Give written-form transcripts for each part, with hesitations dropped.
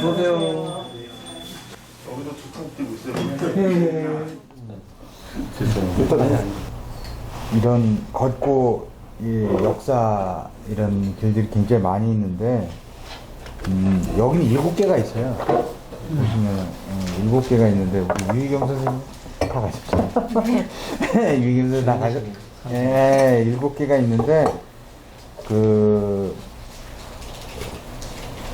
그러세요. 여기도 두통 뛰고 있어요. 일단 이런 걷고 이 역사 이런 길들이 굉장히 많이 있는데 여기는 7개가 있어요. 보시면 7개가 있는데 우리 유희경 선생님 다 가셨죠? 유희경 선생님 다 가셨. 예, 7개가 있는데 그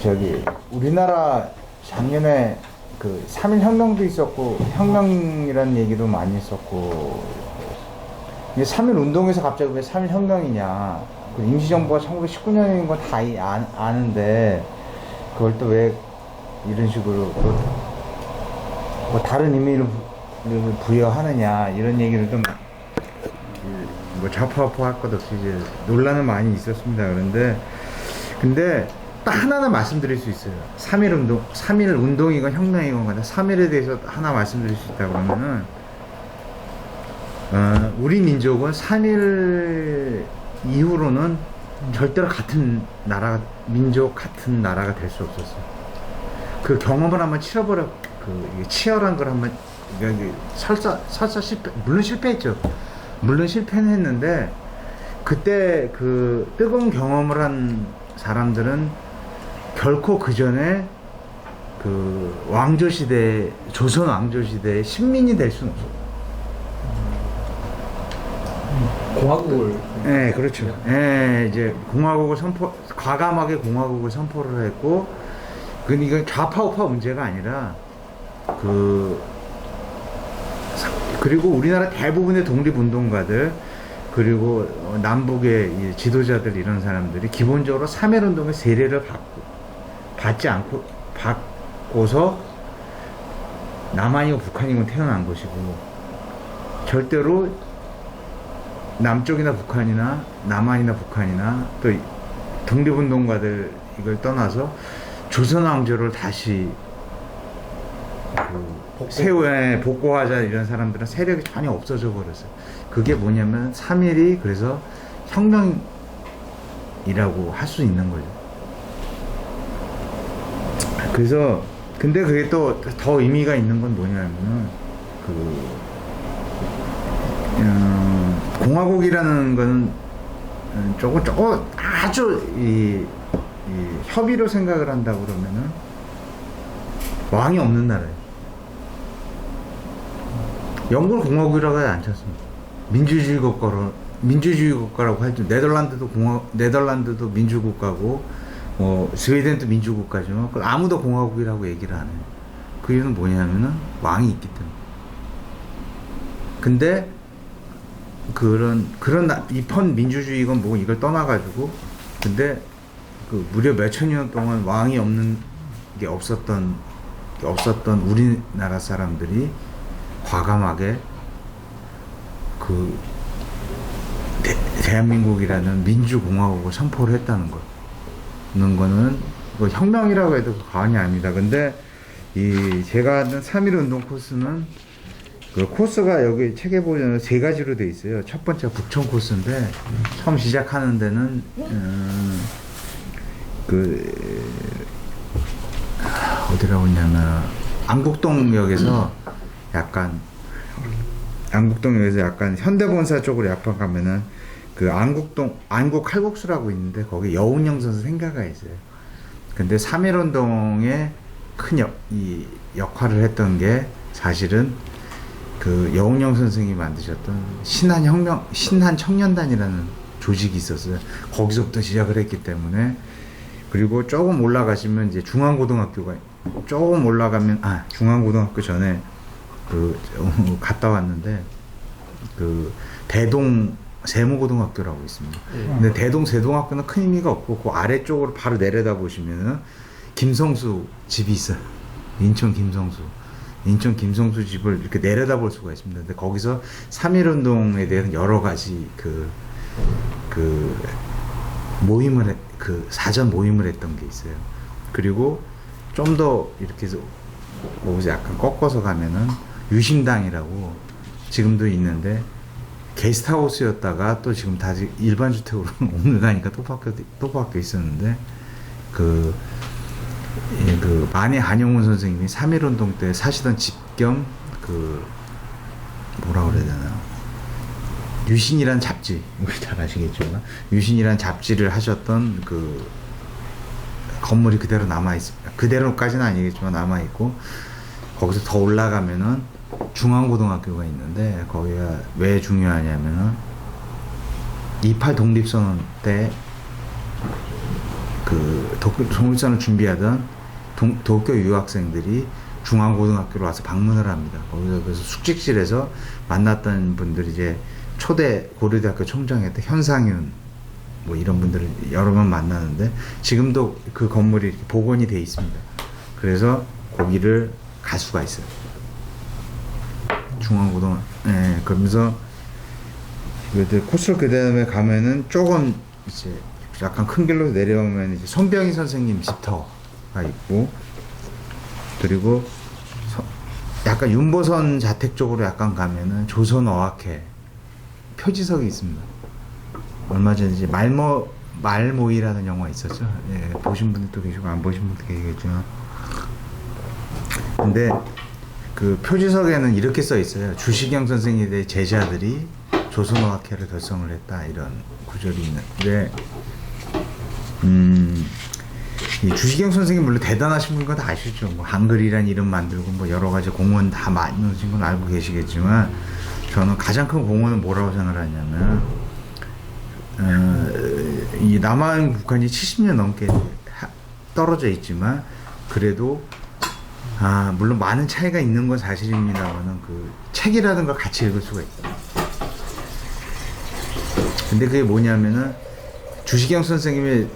저기 우리나라 작년에 그 3.1 혁명도 있었고 혁명이라는 얘기도 많이 있었고 3.1 운동에서 갑자기 왜 3.1 혁명이냐 그 임시정부가 1919년인 건 다 아는데 그걸 또 왜 이런 식으로 뭐 다른 의미를 부여하느냐 이런 얘기를 좀 뭐 좌파우파 할 것 없이 이제 논란은 많이 있었습니다. 근데 딱 하나는 말씀드릴 수 있어요. 3.1 운동이건 혁명이건 간에 3.1에 대해서 하나 말씀드릴 수 있다고 그러면은 우리 민족은 3.1 이후로는 절대로 같은 나라, 민족 같은 나라가 될 수 없었어요. 그 경험을 한번 치열한 걸 한번, 설사 실패, 물론 실패했죠. 물론 실패는 했는데, 그때 그 뜨거운 경험을 한 사람들은 결코 그 전에 그 왕조시대, 조선 왕조시대의 식민이 될 수는 없어요. 공화국을. 네, 그렇죠. 네, 이제 공화국을 과감하게 공화국을 선포를 했고, 이건 좌파우파 문제가 아니라, 그리고 우리나라 대부분의 독립운동가들, 그리고 남북의 이 지도자들 이런 사람들이 기본적으로 3.1 운동의 세례를 받고서 남한이고 북한이고 태어난 것이고, 절대로 남쪽이나 북한이나 남한이나 북한이나 또 독립운동가들 이걸 떠나서 조선왕조를 다시 복고하자 이런 사람들은 세력이 전혀 없어져 버렸어요. 그게 뭐냐면 3.1이 그래서 혁명이라고 할 수 있는 거죠. 그래서 근데 그게 또 더 의미가 있는 건 뭐냐면은 공화국이라는 거는 조금 아주 이 협의로 생각을 한다고 그러면은 왕이 없는 나라예요. 영국을 공화국이라고 하지 않잖습니까? 민주주의 국가라고 하죠. 네덜란드도 민주국가고 뭐 스웨덴도 민주국가지만 아무도 공화국이라고 얘기를 안 해요. 그 이유는 뭐냐면은 왕이 있기 때문에. 근데 그런 입헌 민주주의건 뭐 이걸 떠나가지고 근데 그 무려 몇천 년 동안 왕이 없는 게 없었던 우리나라 사람들이 과감하게 그 대한민국이라는 민주공화국을 선포를 했다는 거는 뭐 혁명이라고 해도 과언이 아닙니다. 근데 제가 하는 3.1 운동 코스는 그 코스가 여기 책에 보면 3가지로 돼 있어요. 첫 번째가 북촌 코스인데 처음 시작하는 데는 어디라고 했냐면 안국동역에서 약간 현대본사 쪽으로 약간 가면은 그 안국 칼국수라고 있는데 거기 여운형 선수 생가가 있어요. 근데 3.1 운동에 큰 역할을 했던 게 사실은 그 여운형 선생이 만드셨던 신한 청년단이라는 조직이 있었어요. 거기서부터 시작을 했기 때문에. 그리고 조금 올라가시면 이제 중앙고등학교가 조금 올라가면 중앙고등학교 전에 갔다 왔는데 그 대동 세무고등학교라고 있습니다. 근데 대동 세동학교는 큰 의미가 없고 그 아래쪽으로 바로 내려다 보시면은 김성수 집이 있어요. 인천 김성수 집을 이렇게 내려다 볼 수가 있습니다. 근데 거기서 3.1 운동에 대한 여러 가지 사전 모임을 했던 게 있어요. 그리고 좀 더 이렇게 해서 거기서 약간 꺾어서 가면은 유심당이라고 지금도 있는데 게스트하우스였다가 또 지금 다시 일반 주택으로 옮겨가니까 또 바뀌어 있었는데 예, 그 만해 한용운 선생님이 3.1운동 때 사시던 집 겸 그 뭐라 그래야 되나 유신이란 잡지 우리 잘 아시겠지만 유신이란 잡지를 하셨던 그 건물이 그대로 남아 있습니다. 그대로까지는 아니겠지만 남아 있고 거기서 더 올라가면은 중앙고등학교가 있는데 거기가 왜 중요하냐면은 28 독립선언 때 그 독립선을 준비하던 도쿄 유학생들이 중앙고등학교로 와서 방문을 합니다. 거기서 그래서 숙직실에서 만났던 분들이 이제 초대 고려대학교 총장이었던 현상윤 뭐 이런 분들을 여러 번 만나는데 지금도 그 건물이 이렇게 복원이 돼 있습니다. 그래서 거기를 갈 수가 있어요. 중앙고등, 예, 그러면서 코스를 그 다음에 가면은 조금 이제 약간 큰 길로 내려오면 이제 손병희 선생님 집터가 있고 그리고 약간 윤보선 자택 쪽으로 약간 가면은 조선어학회 표지석이 있습니다. 얼마 전에 이제 말모이라는 영화 있었죠. 예, 보신 분들도 계시고 안 보신 분들도 계시겠지만 근데 그 표지석에는 이렇게 써 있어요. 주시경 선생님에 대해 제자들이 조선어학회를 결성을 했다 이런 구절이 있는데 이 주시경 선생님 물론 대단하신 분인 건 다 아시죠. 뭐 한글이란 이름 만들고 뭐 여러 가지 공헌 다 많이 넣으신 건 알고 계시겠지만 저는 가장 큰 공헌은 뭐라고 생각하냐면 이 남한 북한이 70년 넘게 떨어져 있지만 그래도 물론 많은 차이가 있는 건 사실입니다만은 그 책이라든가 같이 읽을 수가 있어요. 근데 그게 뭐냐면은 주시경 선생님의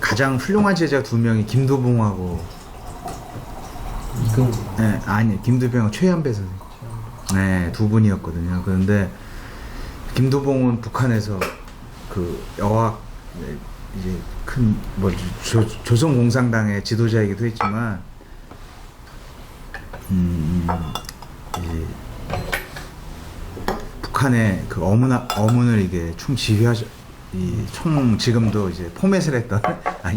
가장 훌륭한 제자 두 명이 김두봉하고 네, 아니 김두봉하고 최연배 선생님 네, 두 분이었거든요. 그런데 김두봉은 북한에서 그 여학 이제 큰 뭐 조선공산당의 지도자이기도 했지만 이제 북한의 그 어문을 이게 총 지금도 이제 포맷을 했던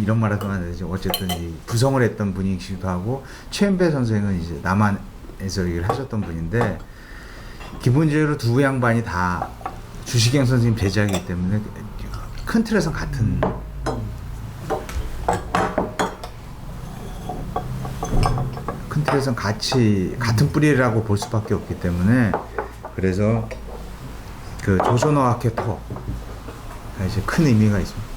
이런 말하도 안 되죠. 어쨌든 이 구성을 했던 분이시기도 하고 최연배 선생은 이제 남한에서 일을 하셨던 분인데 기본적으로 두 양반이 다 주시경 선생님 제자이기 때문에 큰 틀에서 같은 같은 뿌리라고 볼 수밖에 없기 때문에 그래서 그 조선어학회 토 이제 큰 의미가 있습니다.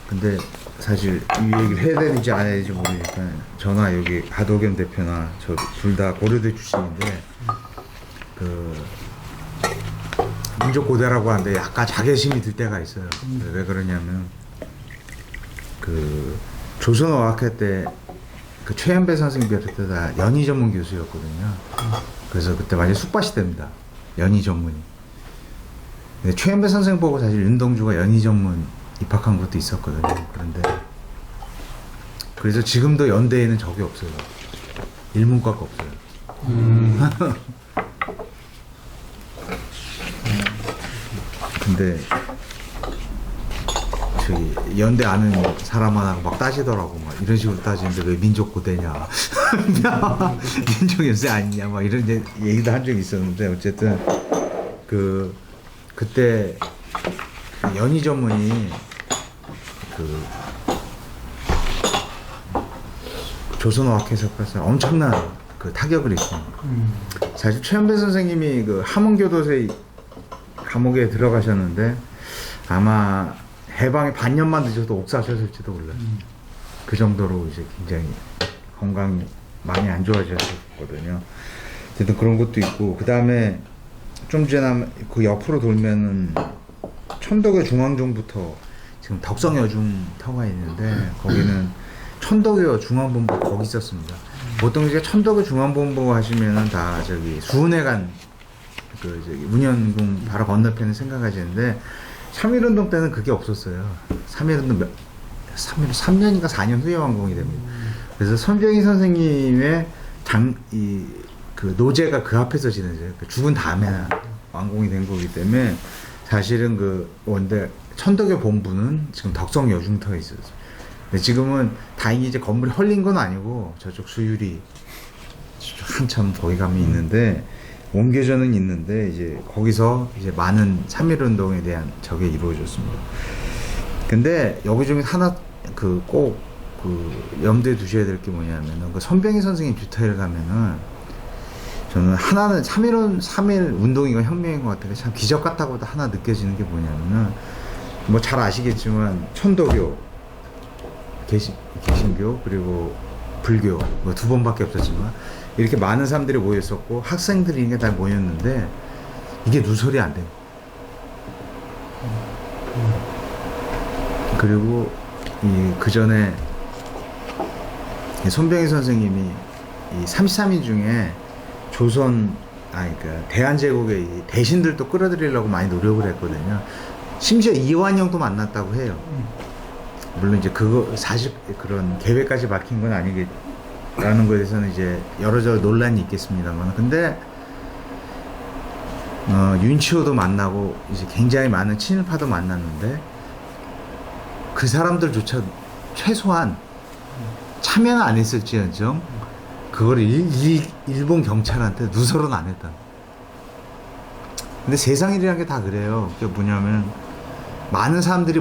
근데 사실 이 얘기를 해야 되는지 안 해야 되는지 모르니까 저나 여기 하도겸 대표나 저 둘 다 고려대 출신인데 그 민족고대라고 하는데 약간 자괴심이 들 때가 있어요. 왜 그러냐면 그 조선어학회 때 그 최연배 선생님 뵀을 때 다 연희 전문 교수였거든요. 그래서 그때 완전 쑥밭시대입니다. 연희 전문이. 근데 최연배 선생 보고 사실 윤동주가 연희 전문 입학한 것도 있었거든요. 그런데 그래서 지금도 연대에는 적이 없어요. 일문과가 없어요. 근데 저기 연대 아는 사람하고 막 따지더라고. 막 이런 식으로 따지는데 왜 민족고대냐 민족연세 아니냐 막 이런 얘기도 한 적이 있었는데 어쨌든 그때 연희 전문이 그 조선어학회에서 엄청난 그 타격을 입습니다. 사실 최연배 선생님이 그 함흥교도소에 감옥에 들어가셨는데 아마 해방이 반년만 늦어도 옥사하셨을지도 몰라요. 그 정도로 이제 굉장히 건강이 많이 안 좋아지셨거든요. 어쨌든 그런 것도 있고 그 다음에 좀 지나 그 옆으로 돌면은 천덕의 중앙종부터 지금 덕성여중터가 있는데 거기는 천덕여 중앙본부 거기 있었습니다. 보통 이제 천덕여 중앙본부 하시면은 다 저기 수은회관 그 저기 문현궁 바로 건너편을 생각하시는데 3.1운동 때는 그게 없었어요. 3.1운동 3년인가 4년 후에 완공이 됩니다. 그래서 손병희 선생님의 그 노제가 그 앞에서 지내져요. 죽은 다음에 완공이 된 거기 때문에 사실은 그 원대 천덕여 본부는 지금 덕성여중터에 있었어요. 근데 지금은 다행히 이제 건물이 헐린 건 아니고 저쪽 수유리 한참 거기 가면 있는데 옮겨져는 있는데 이제 거기서 이제 많은 3.1 운동에 대한 저게 이루어졌습니다. 근데 여기 중에 하나 꼭 염두에 두셔야 될 게 뭐냐면은 그 손병희 선생님 주택을 가면은 저는 하나는 3.1 운동이가 혁명인 것 같아요. 참 기적 같다고도 하나 느껴지는 게 뭐냐면은 뭐 잘 아시겠지만 천도교, 개신교 그리고 불교 뭐 2번밖에 없었지만 이렇게 많은 사람들이 모였었고 학생들이 이게 다 모였는데 이게 누설이 안 돼요. 그리고 그 전에 손병희 선생님이 이 33인 중에 대한제국의 이 대신들도 끌어들이려고 많이 노력을 했거든요. 심지어 이완용도 만났다고 해요. 물론 이제 사실 그런 계획까지 밝힌 건 아니겠라는 거에 대해서는 이제 여러저러 논란이 있겠습니다만, 근데 윤치호도 만나고 이제 굉장히 많은 친일파도 만났는데 그 사람들조차 최소한 참여는 안 했을지언정 그거를 일본 경찰한테 누설은 안 했다. 근데 세상이라는 게 다 그래요. 그게 뭐냐면 많은 사람들이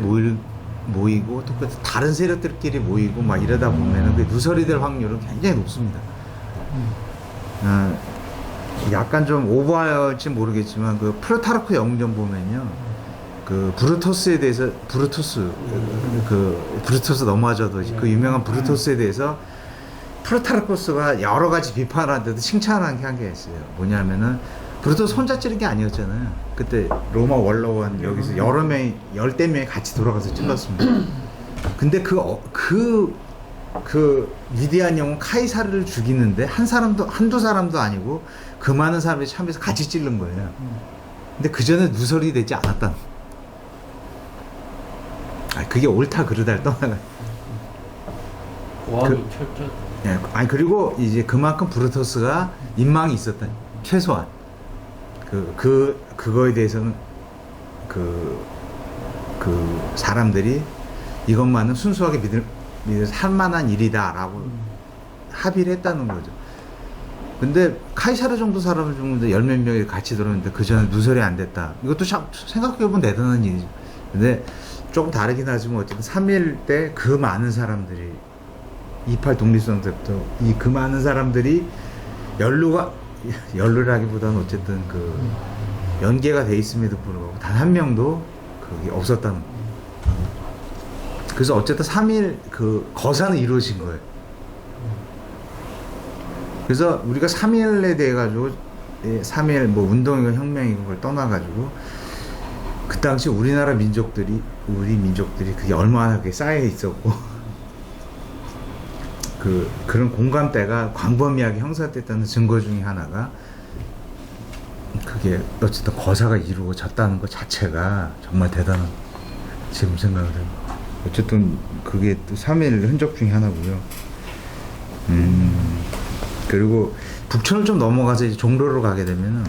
모이고 또 다른 세력들끼리 모이고 막 이러다 보면은 그 누설이 될 확률은 굉장히 높습니다. 약간 좀 오버할지 모르겠지만 그 프루타르크 영웅전 보면요, 그 브루토스에 대해서 브루토스 넘어가져도 그 유명한 브루토스에 대해서 프루타르코스가 여러 가지 비판하는데도 칭찬한 게 한 게 있어요. 뭐냐면은 브루토스 혼자 찌른 게 아니었잖아요. 그때 로마 원로원 여기서 여러 명이 10대 명이 같이 돌아가서 찔렀습니다. 근데 그 위대한 영웅 카이사르를 죽이는데 한두 사람도 아니고 그 많은 사람들이 참여해서 같이 찌른 거예요. 근데 그 전에 누설이 되지 않았다는. 그게 옳다 그르다를 떠나가. 철저. 네, 그리고 이제 그만큼 브루토스가 인망이 있었다. 최소한 그거에 대해서는 그 사람들이 이것만은 순수하게 믿어서 할 만한 일이다라고 합의를 했다는 거죠. 근데 카이사르 정도 사람을 죽는데 10몇 명이 같이 들어오는데 그 전에 누설이 안 됐다. 이것도 참 생각해보면 대단한 일이죠. 근데 조금 다르긴 하지만 어쨌든 3.1 때 그 많은 사람들이 28 독립선 때부터 그 많은 사람들이 연루라기보다는 어쨌든 연계가 돼 있음에도 불구하고 단 한 명도 그게 없었다는 거예요. 그래서 어쨌든 3.1 거사는 이루어진 거예요. 그래서 우리가 3.1에 대해 가지고 3.1 뭐 운동이고 혁명이고 그걸 떠나가지고 그 당시 우리 민족들이 그게 얼마나 그게 쌓여 있었고 그런 공감대가 광범위하게 형성됐다는 증거 중에 하나가 그게 어쨌든 거사가 이루어졌다는 것 자체가 정말 대단한, 지금 생각을 해요. 어쨌든 그게 또 3.1 흔적 중에 하나고요. 그리고 북촌을 좀 넘어가서 이제 종로로 가게 되면은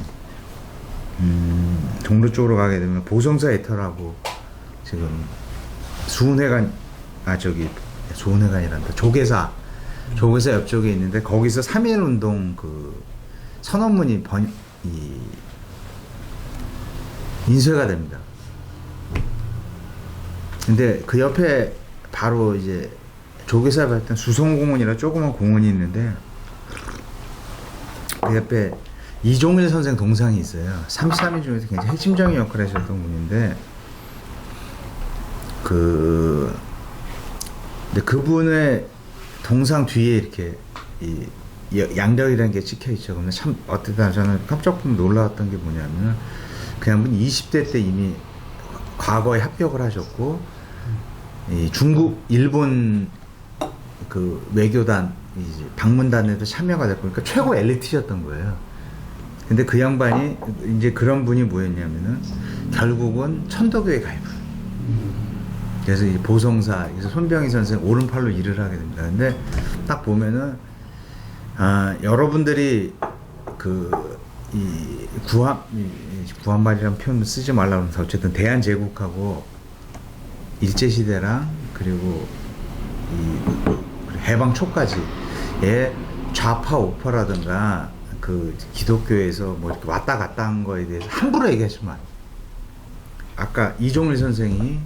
종로 쪽으로 가게 되면 보성사 애터라고 지금 수훈회관이란다. 조계사 옆쪽에 있는데 거기서 3.1 운동 선언문이 인쇄가 됩니다. 근데 그 옆에 바로 이제 조계사에 봤던 수성공원이라 조그만 공원이 있는데 그 옆에 이종일 선생 동상이 있어요. 33인 중에서 굉장히 핵심적인 역할을 하셨던 분인데 근데 그분의 동상 뒤에 이렇게 양력이라는 게 찍혀 있죠. 그러면 참 어쨌든 저는 깜짝 놀라웠던 게 뭐냐면 그냥 분이 20대 때 이미 과거에 합격을 하셨고 일본 외교단 방문단에도 참여가 됐고 그러니까 최고 엘리트셨던 거예요. 근데 그 양반이 이제 그런 분이 뭐였냐면은 결국은 천도교에 가입을. 그래서 이 보성사, 그래서 손병희 선생 오른팔로 일을 하게 됩니다. 근데 딱 보면은 여러분들이 구한말이라는 표현을 쓰지 말라고 하면서 어쨌든 대한제국하고 일제시대랑 그리고 이 해방 초까지의 좌파 우파라든가 그 기독교에서 뭐 이렇게 왔다 갔다 한 거에 대해서 함부로 얘기하시면 안 돼요. 아까 이종일 선생이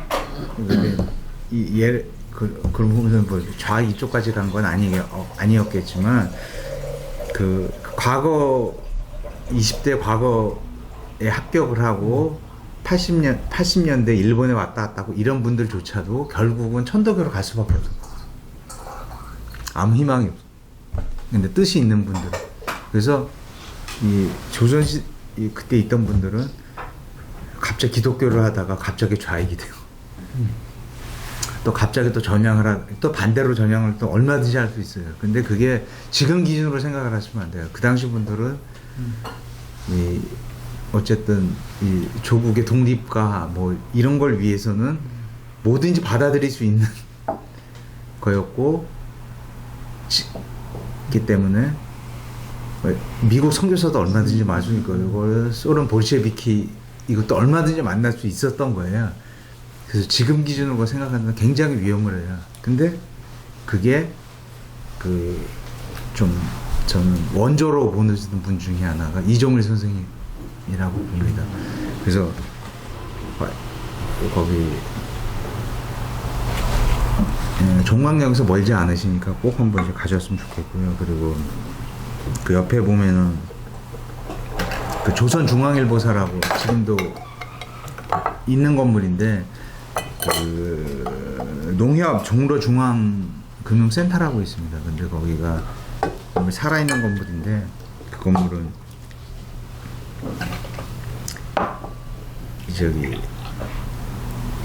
그런 부분은 뭐 좌 이쪽까지 간 건 아니었겠지만 그 과거 20대 과거에 합격을 하고 80년대 일본에 왔다 갔다 하고 이런 분들조차도 결국은 천도교로 갈 수밖에 없어요. 아무 희망이 없어. 근데 뜻이 있는 분들. 그래서 이 조선시 그때 있던 분들은 갑자기 기독교를 하다가 갑자기 좌익이 돼요. 또 갑자기 또 또 반대로 전향을 또 얼마든지 할 수 있어요. 근데 그게 지금 기준으로 생각을 하시면 안 돼요. 그 당시 분들은 이 어쨌든 이 조국의 독립과 뭐 이런 걸 위해서는 뭐든지 받아들일 수 있는 거였고 기 때문에 미국 선교사도 얼마든지 맞을 거고 소련 볼셰비키 이것도 얼마든지 만날 수 있었던 거예요. 그래서 지금 기준으로 생각하면 굉장히 위험을 해요. 근데 그게 좀 저는 원조로 보는 분 중에 하나가 이종일 선생님이라고 봅니다. 그래서 거기 종강역에서 멀지 않으시니까 꼭 한번 이제 가셨으면 좋겠고요. 그리고 그 옆에 보면은 그 조선중앙일보사라고 지금도 있는 건물인데 그 농협 종로중앙금융센터라고 있습니다. 근데 거기가 살아있는 건물인데 그 건물은 저기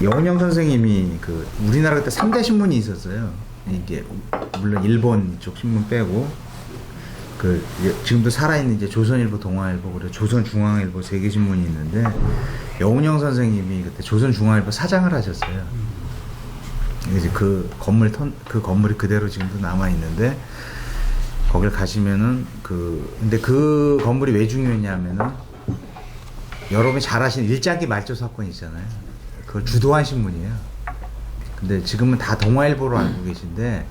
여운형 선생님이 그 우리나라 그때 3대 신문이 있었어요. 이게 물론 일본 쪽 신문 빼고 그 지금도 살아있는 이제 조선일보, 동아일보, 그리고 조선중앙일보 3개 신문이 있는데 여운형 선생님이 그때 조선중앙일보 사장을 하셨어요. 이제 그 건물이 그대로 지금도 남아 있는데 거길 가시면은 근데 그 건물이 왜 중요했냐면은 여러분이 잘 아시는 일장기 말조 사건 있잖아요. 그걸 주도한 신문이에요. 근데 지금은 다 동아일보로 알고 계신데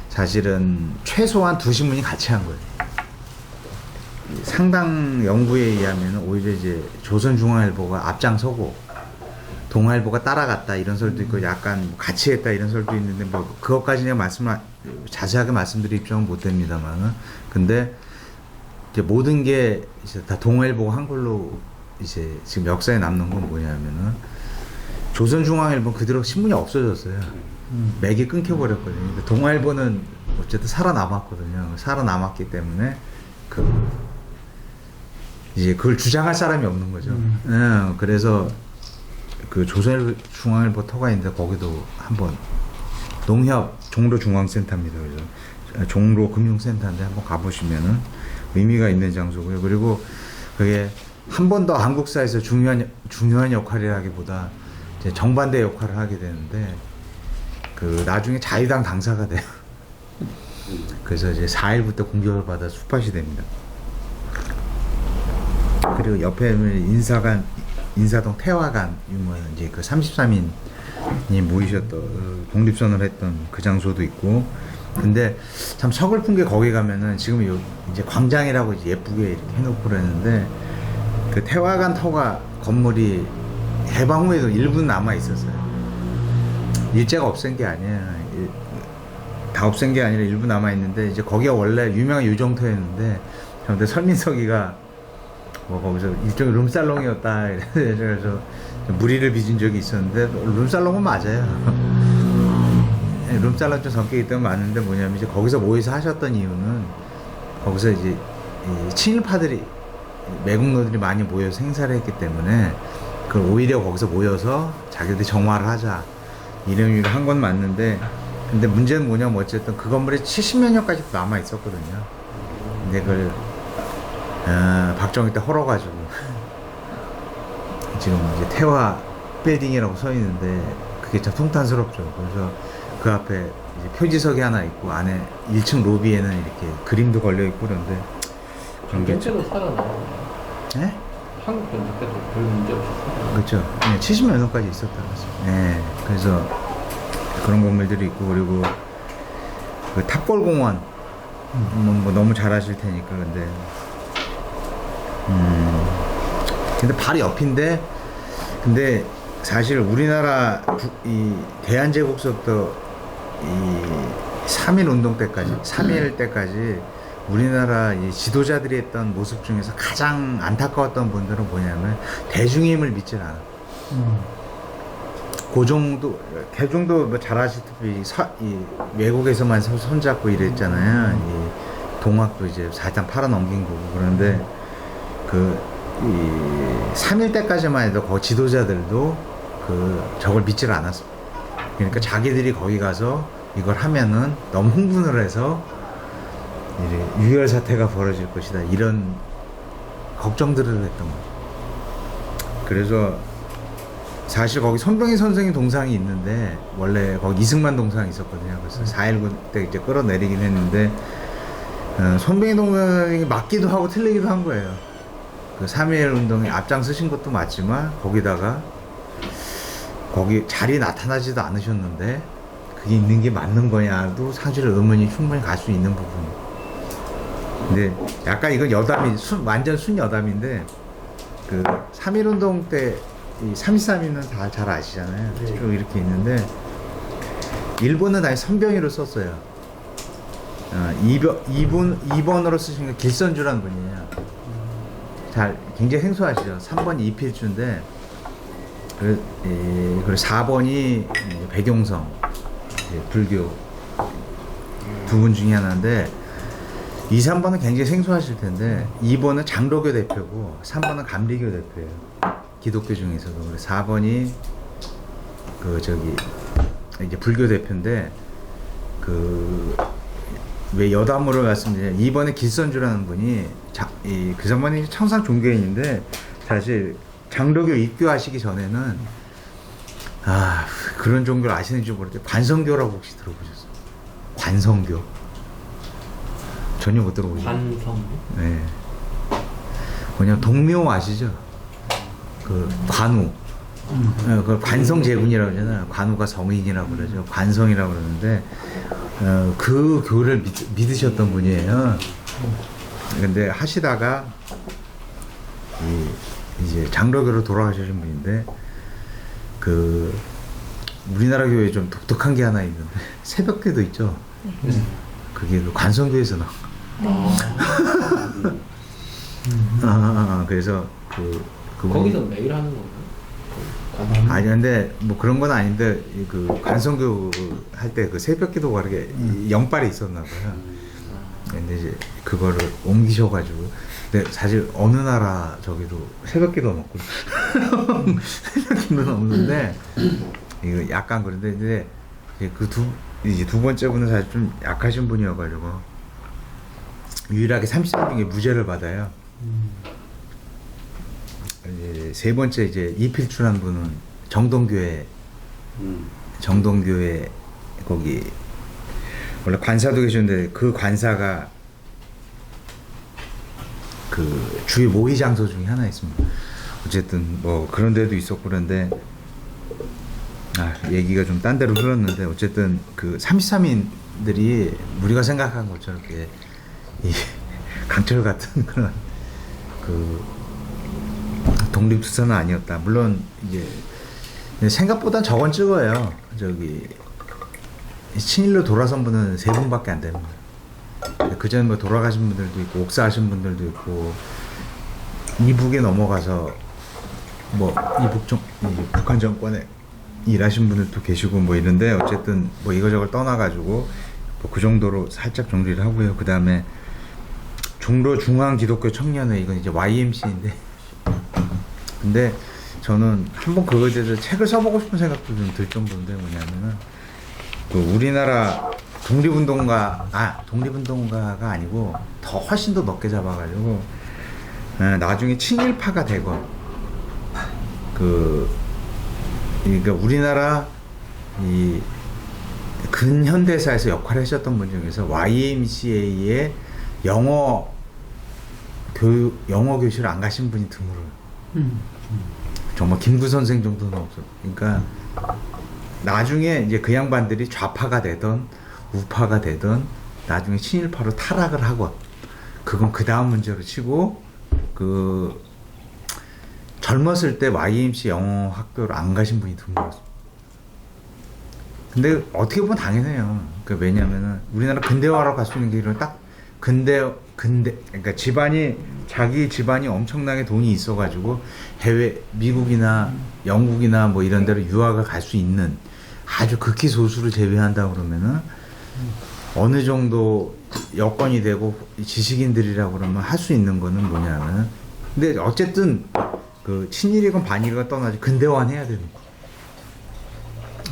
사실은 최소한 2신문이 같이 한 거예요. 상당 연구에 의하면 오히려 이제 조선중앙일보가 앞장서고 동아일보가 따라갔다 이런 설도 있고 약간 같이 했다 이런 설도 있는데 뭐 그것까지 내가 자세하게 말씀드릴 입장은 못 됩니다만은 근데 이제 모든 게 이제 다 동아일보가 한 걸로 이제 지금 역사에 남는 건 뭐냐면은 조선중앙일보 그대로 신문이 없어졌어요. 맥이 끊겨버렸거든요. 근데 동아일보는 어쨌든 살아남았거든요. 살아남았기 때문에 이제 그걸 주장할 사람이 없는 거죠. 그래서 그 조선중앙일보 터가 있는데 거기도 한번 농협 종로중앙센터입니다. 그래서 종로금융센터인데 한번 가보시면은 의미가 있는 장소고요. 그리고 그게 한 번 더 한국사에서 중요한 역할이라기보다 이제 정반대 역할을 하게 되는데 나중에 자유당 당사가 돼요. 그래서 이제 4.19 때 공격을 받아 수팟이 됩니다. 그리고 옆에 인사동 태화관 유명한 이제 그 33인이 모이셨던 독립선을 했던 그 장소도 있고 근데 참 서글픈 게 거기 가면은 지금 이제 광장이라고 이제 예쁘게 이렇게 해놓고 그랬는데 그 태화관 터가 건물이 해방 후에도 일부 남아 있었어요. 일제가 없앤 게 아니에요. 다 없앤 게 아니라 일부 남아 있는데 이제 거기가 원래 유명한 유정터였는데 근데 설민석이가 뭐 거기서 일종의 룸살롱이었다 그래서 무리를 빚은 적이 있었는데 룸살롱은 맞아요. 룸살롱 좀 성격이 때문에 맞는데 뭐냐면 이제 거기서 모여서 하셨던 이유는 거기서 이제 이 친일파들이 매국노들이 많이 모여서 행사를 했기 때문에 그걸 오히려 거기서 모여서 자기들이 정화를 하자 이런 의미로 한 건 맞는데 근데 문제는 뭐냐면 어쨌든 그 건물이 70몇 년까지 남아 있었거든요. 근데 그걸 박정희 때 헐어가지고 지금 이제 태화 빌딩이라고 써 있는데 그게 참 통탄스럽죠. 그래서 그 앞에 이제 표지석이 하나 있고 안에 1층 로비에는 이렇게 그림도 걸려 있고 그런데 그런 게 전체로 살아나요. 네? 한국 전체 때도 별 문제 없이 살아나요. 그렇죠. 네, 70몇 년까지 있었다고 했어요. 네, 그래서 그런 건물들이 있고 그리고 그 탑골공원 뭐 너무 잘 아실 테니까 근데 바로 옆인데 근데 사실 우리나라 이 대한제국서부터 이 3.1 운동 때까지 3.1 때까지 우리나라 이 지도자들이 했던 모습 중에서 가장 안타까웠던 분들은 뭐냐면 대중의 힘을 믿질 않아. 그 정도 대중도 뭐 잘 아시다시피 이 외국에서만 손잡고 이랬잖아요. 이 동학도 이제 사실상 팔아넘긴 거고 그런데 이 3.1 때까지만 해도 그 지도자들도 저걸 믿질 않았어. 그러니까 자기들이 거기 가서 이걸 하면은 너무 흥분을 해서 유혈 사태가 벌어질 것이다 이런 걱정들을 했던 거죠. 그래서 사실 거기 손병희 선생님 동상이 있는데 원래 거기 이승만 동상이 있었거든요. 그래서 4.19 때 이제 끌어내리긴 했는데 손병희 동상이 맞기도 하고 틀리기도 한 거예요. 그 3.1 운동에 앞장서신 것도 맞지만 거기다가 거기 자리에 나타나지도 않으셨는데 그게 있는 게 맞는 거냐도 사실 의문이 충분히 갈 수 있는 부분. 근데 약간 이건 여담이 완전 순여담인데 그 3.1 운동 때 이 3.3위는 다 잘 아시잖아요. 쭉 이렇게 있는데 일본은 아예 선병위로 썼어요. 2번으로 쓰신 게 길선주라는 분이에요. 굉장히 생소하시죠. 3번이 이필주인데 그리고 4번이 백용성 불교 두 분 중에 하나인데 2, 3번은 굉장히 생소하실 텐데 2번은 장로교 대표고 3번은 감리교 대표예요. 기독교 중에서도. 그래서 4번이 이제 불교 대표인데 왜 여담으로 말씀드리냐면 2번에 길선주라는 분이 그 전번에 청상 종교인인데 사실 장로교 입교하시기 전에는 그런 종교를 아시는지 모르겠는데 관성교라고 혹시 들어보셨어요? 관성교 전혀 못 들어보셨어요? 관성? 네. 뭐냐 동묘 아시죠? 그 관우 그 관성제군이라고 하잖아요. 관우가 성인이라고 그러죠. 관성이라고 그러는데 그 교를 믿으셨던 분이에요. 근데 하시다가 이제 장로교로 돌아가신 분인데 우리나라 교회에 좀 독특한 게 하나 있는데 새벽기도 있죠. 그게 관성교에서 나온. 그래서 거기서 매일 하는 건가요? 아니 근데 뭐 그런 건 아닌데 관성교 할 때 새벽기도가 이렇게 영빨이 있었나 봐요. 근데 이제 그거를 옮기셔가지고 근데 사실 어느 나라 저기도 새벽기도는 없고 새벽기도는 없는데 이거 약간 그런데 이제 이제 두 번째 분은 사실 좀 약하신 분이어가지고 유일하게 30년 중에 무죄를 받아요. 이제 세 번째 이제 이필주라는 분은 정동교회 거기 원래 관사도 계셨는데 그 관사가 주요 모의 장소 중에 하나 있습니다. 어쨌든 뭐 그런 데도 있었고 그런데 얘기가 좀 딴 데로 흘렀는데 어쨌든 33인들이 우리가 생각한 것처럼 이렇게 강철 같은 그런 독립투사는 아니었다. 물론 이제 생각보다 적은 찍어요. 친일로 돌아선 분은 3분밖에 안 됩니다. 그 전에 뭐 돌아가신 분들도 있고 옥사하신 분들도 있고 이북에 넘어가서 뭐 북한 정권에 일하신 분들도 계시고 뭐 이런데 어쨌든 뭐 이거저걸 떠나가지고 뭐 그 정도로 살짝 정리를 하고요. 그 다음에 종로 중앙기독교 청년회 이건 이제 YMC인데 근데 저는 한번 그거에 대해서 책을 써보고 싶은 생각도 좀 들 정도인데 뭐냐면은 우리나라 독립운동가가 아니고 더 훨씬 더 넓게 잡아가지고 나중에 친일파가 되건 그러니까 우리나라 이 근현대사에서 역할을 하셨던 분 중에서 YMCA의 영어 교실을 안 가신 분이 드물어요. 정말 김구 선생 정도는 없어. 그러니까 나중에 이제 그 양반들이 좌파가 되던 우파가 되던 나중에 친일파로 타락을 하건 그건 그 다음 문제로 치고 그 젊었을 때 YMC 영어 학교를 안 가신 분이 드물었습니다. 근데 어떻게 보면 당연해요. 그 왜냐면은 우리나라 근대화로 갈 수 있는 길은 딱 그러니까 자기 집안이 엄청나게 돈이 있어가지고 해외 미국이나 영국이나 뭐 이런 데로 유학을 갈 수 있는 아주 극히 소수를 제외한다 그러면은 어느 정도 여건이 되고 지식인들이라고 그러면 할 수 있는 거는 뭐냐면 근데 어쨌든 그 친일이건 반일이건 떠나지 근대화는 해야 되는 거.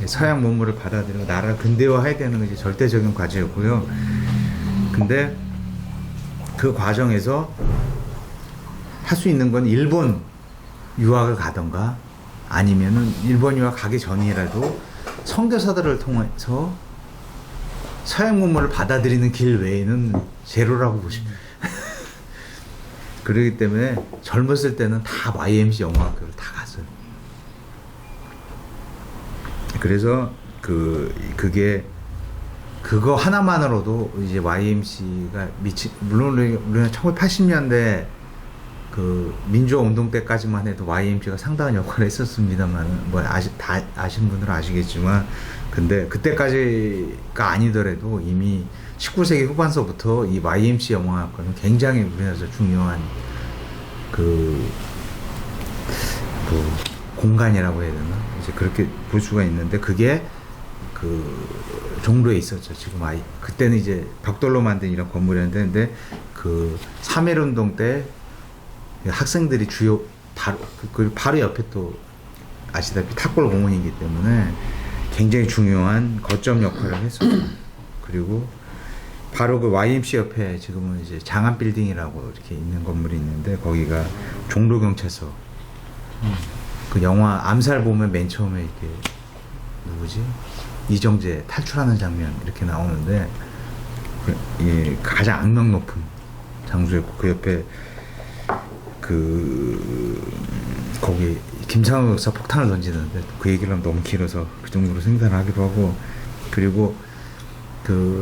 서양 문물을 받아들이고 나라를 근대화해야 되는 것이 절대적인 과제였고요. 근데 그 과정에서 할 수 있는 건 일본 유학을 가던가 아니면은 일본 유학 가기 전이라도 선교사들을 통해서 서양 문물을 받아들이는 길 외에는 제로라고 보시면 그러기 때문에 젊었을 때는 다 YMC 영어학교를 다 갔어요. 그래서 그거 하나만으로도 이제 YMC가 물론 우리가 1980년대 그 민주화 운동 때까지만 해도 YMC가 상당한 역할을 했었습니다만 뭐 다 아시는 분들은 아시겠지만 근데 그때까지가 아니더라도 이미 19세기 후반서부터 이 YMC 영어학과는 굉장히 우리나라에서 중요한 그 공간이라고 해야 되나 이제 그렇게 볼 수가 있는데 그게 그 종로에 있었죠. 지금 그때는 이제 벽돌로 만든 이런 건물이었는데 근데 그 3.1운동 때 학생들이 주요 바로 옆에 또 아시다시피 탑골 공원이기 때문에 굉장히 중요한 거점 역할을 했었죠. 그리고 바로 그 YMC 옆에 지금은 이제 장안 빌딩이라고 이렇게 있는 건물이 있는데 거기가 종로 경찰서. 그 영화 암살 보면 맨 처음에 이렇게 누구지? 이정재 탈출하는 장면 이렇게 나오는데 예, 가장 악명 높은 장소였고 그 옆에 거기 김상우 역사 폭탄을 던지는데 그 얘기를 하면 너무 길어서 그 정도로 생산을 하기도 하고 그리고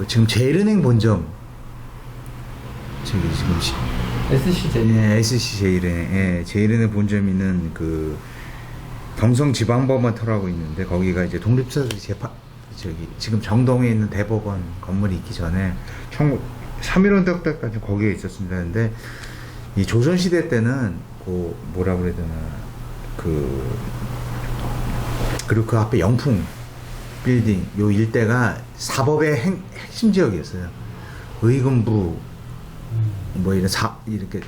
지금 제일은행 본점 저기 지금 SC 제일은행 제일은행 본점 있는 그 경성지방법원터라고 있는데 거기가 이제 독립사들이 지금 정동에 있는 대법원 건물이 있기 전에 3.1운동 때까지 거기에 있었습니다. 근데 이 조선시대 때는 뭐라 그래야 되나 그리고 그 앞에 영풍 빌딩 요 일대가 사법의 핵심 지역이었어요. 의금부 뭐 이렇게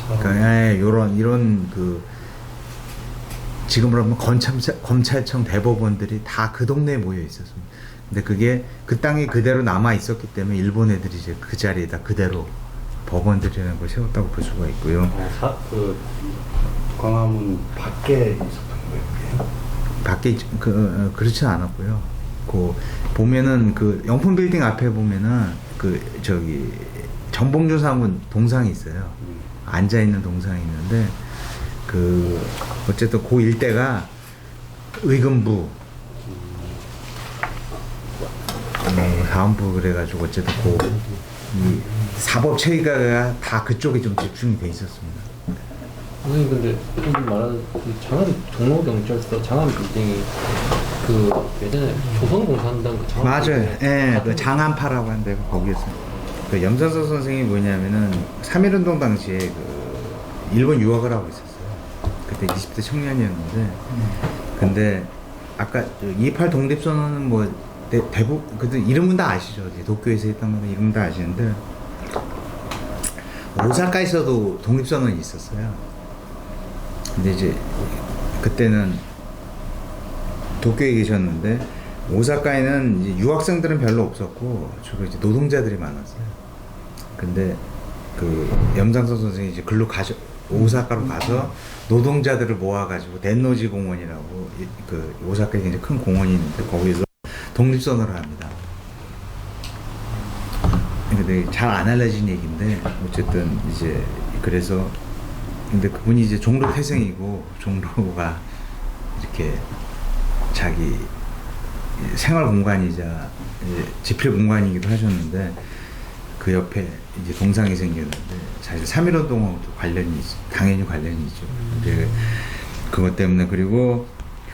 그러니까 이런 지금으로 하면 검찰청 대법원들이 다 그 동네에 모여 있었습니다. 근데 그게 그 땅이 그대로 남아 있었기 때문에 일본 애들이 이제 그 자리에다 그대로 법원들이라는 걸 세웠다고 볼 수가 있고요. 광화문 밖에 있었던 거예요? 밖에 그렇지 않았고요. 보면은 그 영풍 빌딩 앞에 보면은 정봉준 사문 동상이 있어요. 앉아 있는 동상이 있는데 어쨌든 그 일대가 의금부 다음부 그래가지고 어쨌든 이 사법 체계가 다 그쪽에 좀 집중이 돼 있었습니다. 선생님 근데 여기 말하는 장안 종로경찰서 장안 빌딩이 예전에 조선공산당 장안 맞아요. 예, 그 장안파라고 하는 데가 거기였어요. 그 염산서 선생이 뭐냐면은 3.1운동 당시에 일본 유학을 하고 있었어요. 그때 20대 청년이었는데 근데 아까 2.28 독립선언은 뭐 대부분 그들 이름은 다 아시죠? 도쿄에서 했던 거는 이름은 다 아시는데 오사카에서도 독립선언이 있었어요. 근데 이제 그때는 도쿄에 계셨는데 오사카에는 이제 유학생들은 별로 없었고 주로 이제 노동자들이 많았어요. 근데 염상선 선생이 이제 오사카로 가서 노동자들을 모아가지고 덴노지 공원이라고 오사카에 굉장히 큰 공원이 있는데 거기서 독립선언을 합니다. 근데 잘 안 알려진 얘기인데 어쨌든 이제 그래서 근데 그분이 이제 종로 태생이고 종로가 이렇게 자기 생활 공간이자 이제 집필 공간이기도 하셨는데 그 옆에 이제 동상이 생겼는데 사실 3.1운동하고도 당연히 관련이 있죠. 이제 그것 때문에 그리고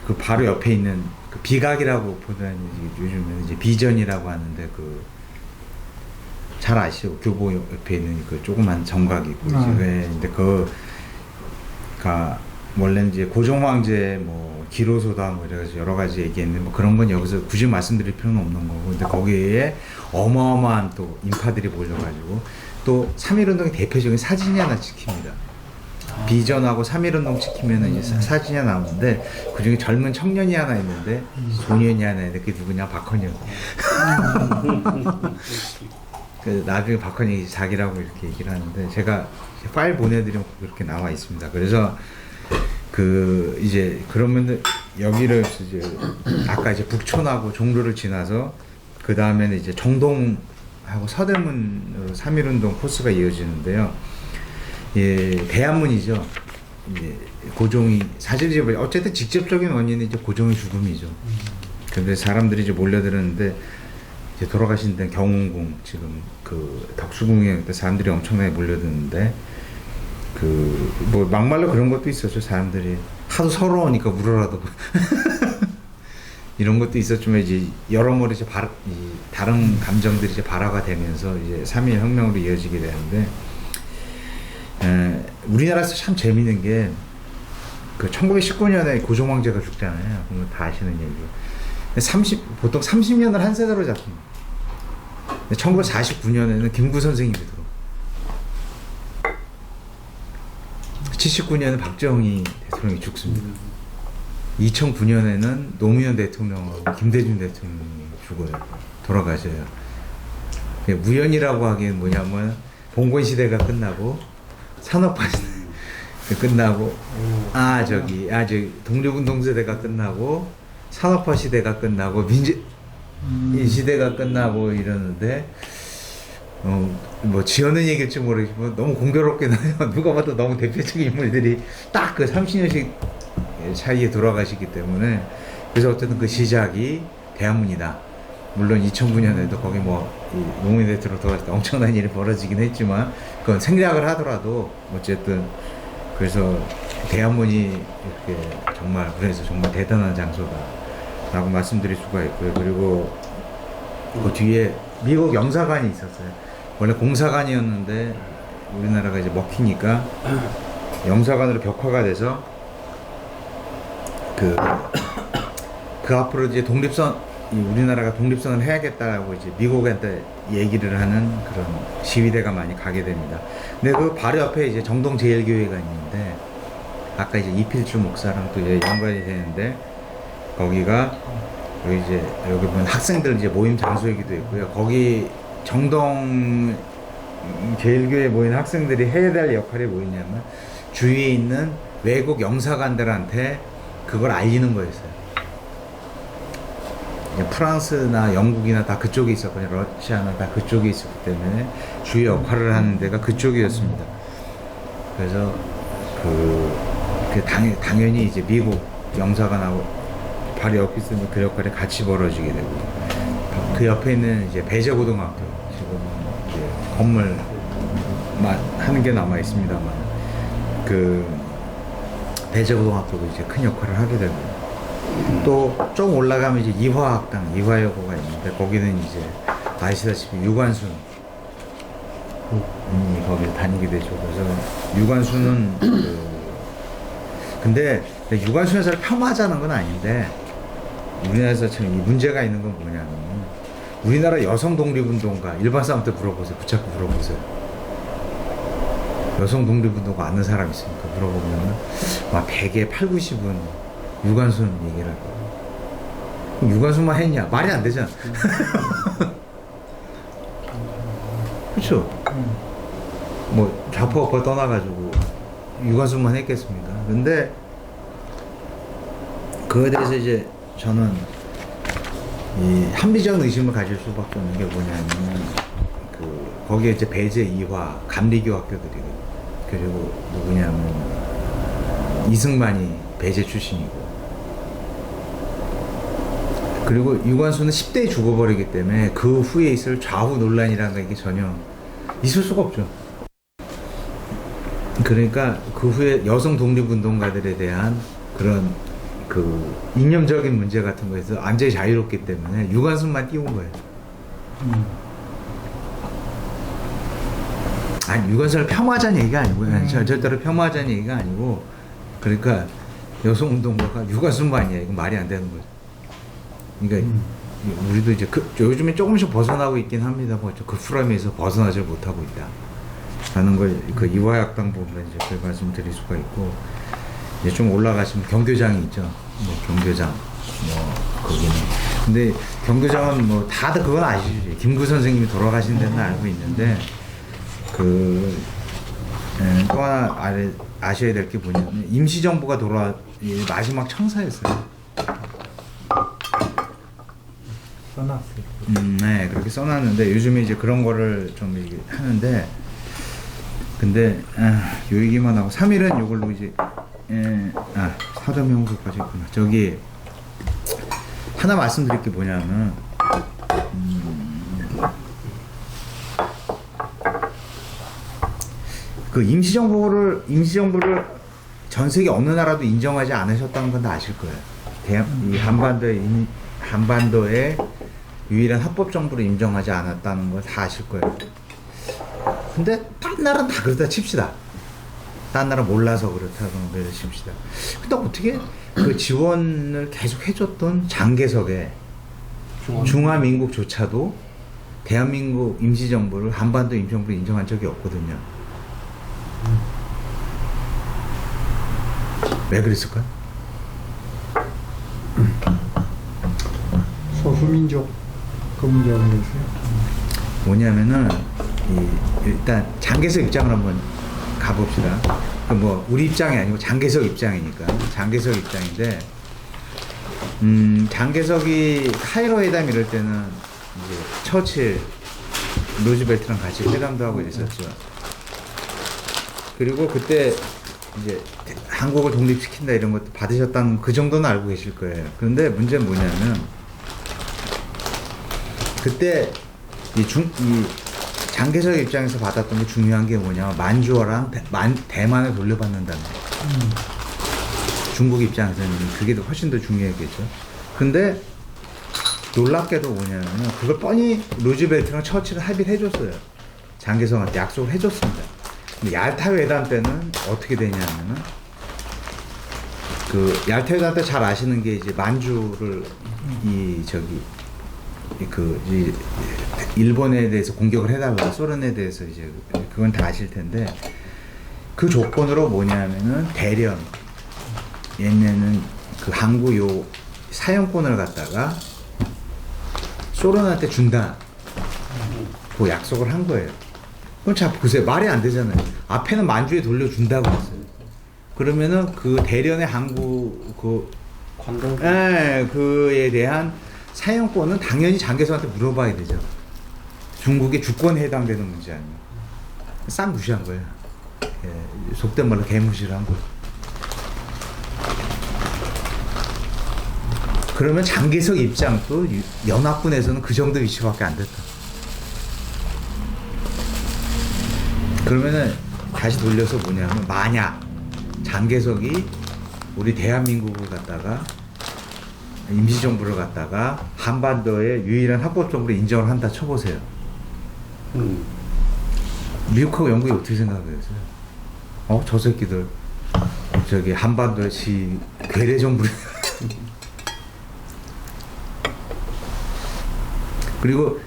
그 바로 옆에 있는 그 비각이라고 보다는 요즘에는 이제 비전이라고 하는데 그 잘 아시죠? 교보 옆에 있는 그 조그만 정각이 있고 근데 그가 원래는 이제 고종황제 뭐 기로소다 뭐 이래서 여러 가지 얘기했는데 뭐 그런 건 여기서 굳이 말씀드릴 필요는 없는 거고 근데 거기에 어마어마한 또 인파들이 몰려가지고 또 3.1운동의 대표적인 사진이 하나 찍힙니다. 비전하고 3.1운동 찍히면은 이제 사진이 하나 나오는데 그 중에 젊은 청년이 하나 있는데 소년이 하나 있는데 그게 누구냐 박헌영. 그 나중에 박헌영이 자기라고 이렇게 얘기를 하는데 제가 파일 보내드리면 그렇게 나와 있습니다. 그래서 그 이제 그러면 여기를 이제 아까 이제 북촌하고 종로를 지나서 그 다음에는 이제 정동하고 서대문으로 3.1운동 코스가 이어지는데요. 예, 대한문이죠. 이제 고종이 사실 이제 어쨌든 직접적인 원인은 이제 고종의 죽음이죠. 근데 사람들이 이제 몰려들었는데 이제 돌아가신 데 경운궁 지금 그 덕수궁에 그때 사람들이 엄청나게 몰려드는데 그 뭐 막말로 그런 것도 있었죠. 사람들이 하도 서러우니까 울어라도 이런 것도 있었지만 이제 여러모로 이제 다른 감정들이 이제 발화가 되면서 이제 3.1 혁명으로 이어지게 되는데 우리나라에서 참 재밌는 게 그 1919년에 고종황제가 죽잖아요. 그건 다 아시는 얘기예요. 보통 30년을 한 세대로 잡힙니다. 1949년에는 김구 선생님이 들어. 79년에 박정희 대통령이 죽습니다. 2009년에는 노무현 대통령하고 김대중 대통령이 죽어요. 돌아가셔요. 우연이라고 하기엔 뭐냐면 봉건 시대가 끝나고 산업화 시대 끝나고 저기 독립운동 세대가 끝나고 산업화 시대가 끝나고 민주 이 시대가 끝나고 이러는데 뭐 지어낸 얘기일지 모르겠지만 너무 공교롭게 나요. 누가 봐도 너무 대표적인 인물들이 딱 그 30년씩 차이에 돌아가시기 때문에 그래서 어쨌든 그 시작이 대한문이다. 물론 2009년에도 거기 뭐 노무현 대통령 돌아갔을 때 엄청난 일이 벌어지긴 했지만 그건 생략을 하더라도 어쨌든 그래서 대한문이 이렇게 정말 그래서 정말 대단한 장소다라고 말씀드릴 수가 있고요. 그리고 그 뒤에 미국 영사관이 있었어요. 원래 공사관이었는데 우리나라가 이제 먹히니까 영사관으로 벽화가 돼서 그 앞으로 이제 우리나라가 독립선을 해야겠다라고 이제 미국한테 얘기를 하는 그런 시위대가 많이 가게 됩니다. 근데 그 바로 옆에 이제 정동제일교회가 있는데 아까 이제 이필주 목사랑 또 이제 연관이 되는데 거기가 여기 보면 학생들 이제 모임 장소이기도 있고요. 거기 정동 제일교회 모인 학생들이 해야 될 역할이 뭐였냐면 주위에 있는 외국 영사관들한테 그걸 알리는 거였어요. 프랑스나 영국이나 다 그쪽에 있었거든요. 러시아나 다 그쪽에 있었기 때문에 주요 역할을 하는 데가 그쪽이었습니다. 그래서 당연히 이제 미국 영사관하고 바로 옆에 있으면 그 역할이 같이 벌어지게 되고 그 옆에 있는 이제 배제고등학교 지금 이제 건물만 하는 게 남아 있습니다만 그 배제고등학교도 이제 큰 역할을 하게 되고 또 좀 올라가면 이제 이화학당, 이화여고가 있는데 거기는 이제 아시다시피 유관순 거기 다니게 되죠. 그래서 유관순은 근데 유관순 여사를 폄하하자는 건 아닌데 우리나라에서 참 이 문제가 있는 건 뭐냐면 우리나라 여성 독립운동가 일반 사람한테 물어보세요. 붙잡고 물어보세요. 여성 독립운동가 아는 사람 있습니까? 물어보면 막 100에 8, 90은 유관순 얘기를 할 거예요. 그럼 유관순만 했냐? 말이 안 되잖아. 그렇죠? 뭐 좌파우파 떠나가지고 유관순만 했겠습니까? 근데 그거에 대해서 이제 저는 이 합리적 의심을 가질 수밖에 없는 게 뭐냐면 거기에 이제 배제 이화 감리교 학교들이 그리고 누구냐면 이승만이 배제 출신이고 그리고 유관순은 10대에 죽어버리기 때문에 그 후에 있을 좌우 논란이라는 게 전혀 있을 수가 없죠. 그러니까 그 후에 여성 독립운동가들에 대한 그런 그 이념적인 문제 같은 거에서 완전히 자유롭기 때문에 유관순만 띄운 거예요. 아니 유관순을 폄하하자는 얘기가 아니고요. 절대로 폄하하자는 얘기가 아니고 그러니까 여성운동가가 유관순만이야. 이건 말이 안 되는 거죠. 그러니까 우리도 이제 요즘에 조금씩 벗어나고 있긴 합니다. 그 프레임에서 벗어나지 못하고 있다. 라는 걸 그 이화약당 보면 이제 그 말씀드릴 수가 있고 이제 좀 올라가시면 경교장이 있죠. 뭐 경교장 뭐 거기는 근데 경교장은 뭐 다들 그건 아시죠. 김구 선생님이 돌아가신 데는 알고 있는데 그 또 하나 아셔야 될 게 뭐냐면 임시정부가 마지막 청사였어요. 써놨어요. 네, 그렇게 써놨는데 요즘에 이제 그런 거를 좀 하는데 근데 요 얘기만 하고 3일은 요걸로 이제 사도명소까지 있구나. 저기 하나 말씀드릴 게 뭐냐면 그 임시정부를 전 세계 어느 나라도 인정하지 않으셨다는 건 다 아실 거예요. 이 한반도의 유일한 합법 정부를 인정하지 않았다는 걸 다 아실 거예요. 근데 딴 나라는 다 그렇다 칩시다. 딴 나라 몰라서 그렇다고 칩시다. 근데 어떻게 그 지원을 계속 해줬던 장개석의 중화민국조차도 대한민국 임시정부를 한반도 임시정부를 인정한 적이 없거든요. 왜 그랬을까요? 소수민족 그 문제가 있어요. 뭐냐면은 일단 장개석 입장을 한번 가봅시다. 그 뭐 우리 입장이 아니고 장개석 입장이니까 장개석 입장인데 장개석이 카이로 회담 이럴 때는 이제 처칠 루즈벨트랑 같이 회담도 하고 이랬었죠. 그리고 그때 이제 한국을 독립시킨다 이런 것도 받으셨다는 그 정도는 알고 계실 거예요. 그런데 문제는 뭐냐면 그때 이 장개석 입장에서 받았던 게 중요한 게 뭐냐면 만주어랑 대만을 돌려받는다는 거예요. 중국 입장에서는 그게 훨씬 더 중요했겠죠. 근데 놀랍게도 뭐냐면 그걸 뻔히 루즈벨트랑 처칠을 합의를 해줬어요. 장개석한테 약속을 해줬습니다. 근데 얄타 회담 때는 어떻게 되냐면은 그 얄타 회담 때 잘 아시는 게 이제 만주를 일본에 대해서 공격을 해달라 소련에 대해서 이제 그건 다 아실 텐데 그 조건으로 뭐냐면은 대련 얘네는 그 항구 요 사용권을 갖다가 소련한테 준다 그 약속을 한 거예요. 그럼 자 보세요. 말이 안 되잖아요. 앞에는 만주에 돌려준다고 했어요. 그러면은 그 대련의 항구 관동 그에 대한 사용권은 당연히 장개석한테 물어봐야 되죠. 중국의 주권에 해당되는 문제 아니에요. 싹 무시한 거예요. 예, 속된 말로 개무시를 한 거예요. 그러면 장개석 입장도 연합군에서는 그 정도 위치밖에 안 됐다. 그러면은 다시 돌려서 뭐냐면 만약 장개석이 우리 대한민국을 갖다가 임시정부를 갖다가 한반도의 유일한 합법적으로 인정을 한다 쳐보세요. 미국하고 영국이 어떻게 생각하겠어요? 저 새끼들 저기 한반도의 괴뢰 정부를 그리고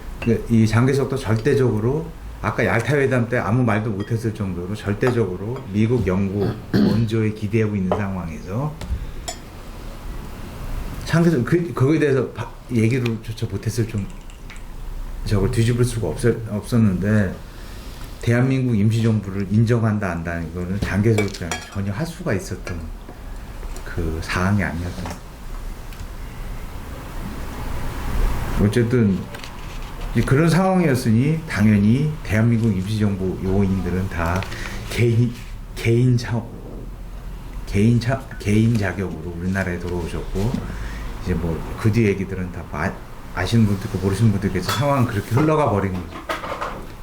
이 장개석도 절대적으로 아까 얄타 회담 때 아무 말도 못했을 정도로 절대적으로 미국, 영국 원조에 기대하고 있는 상황에서 장개석 그거에 대해서 얘기로조차 못했을 좀 저걸 뒤집을 수가 없었는데 대한민국 임시정부를 인정한다 안다 이거는 장개석 입장에서 전혀 할 수가 있었던 그 사항이 아니었던. 어쨌든 그런 상황이었으니 당연히 대한민국 임시정부 요인들은 다 개인 자격으로 우리나라에 들어오셨고 이제 뭐 그 뒤 얘기들은 다 아시는 분도 있고 모르시는 분도 있겠죠. 상황은 그렇게 흘러가 버린 거죠.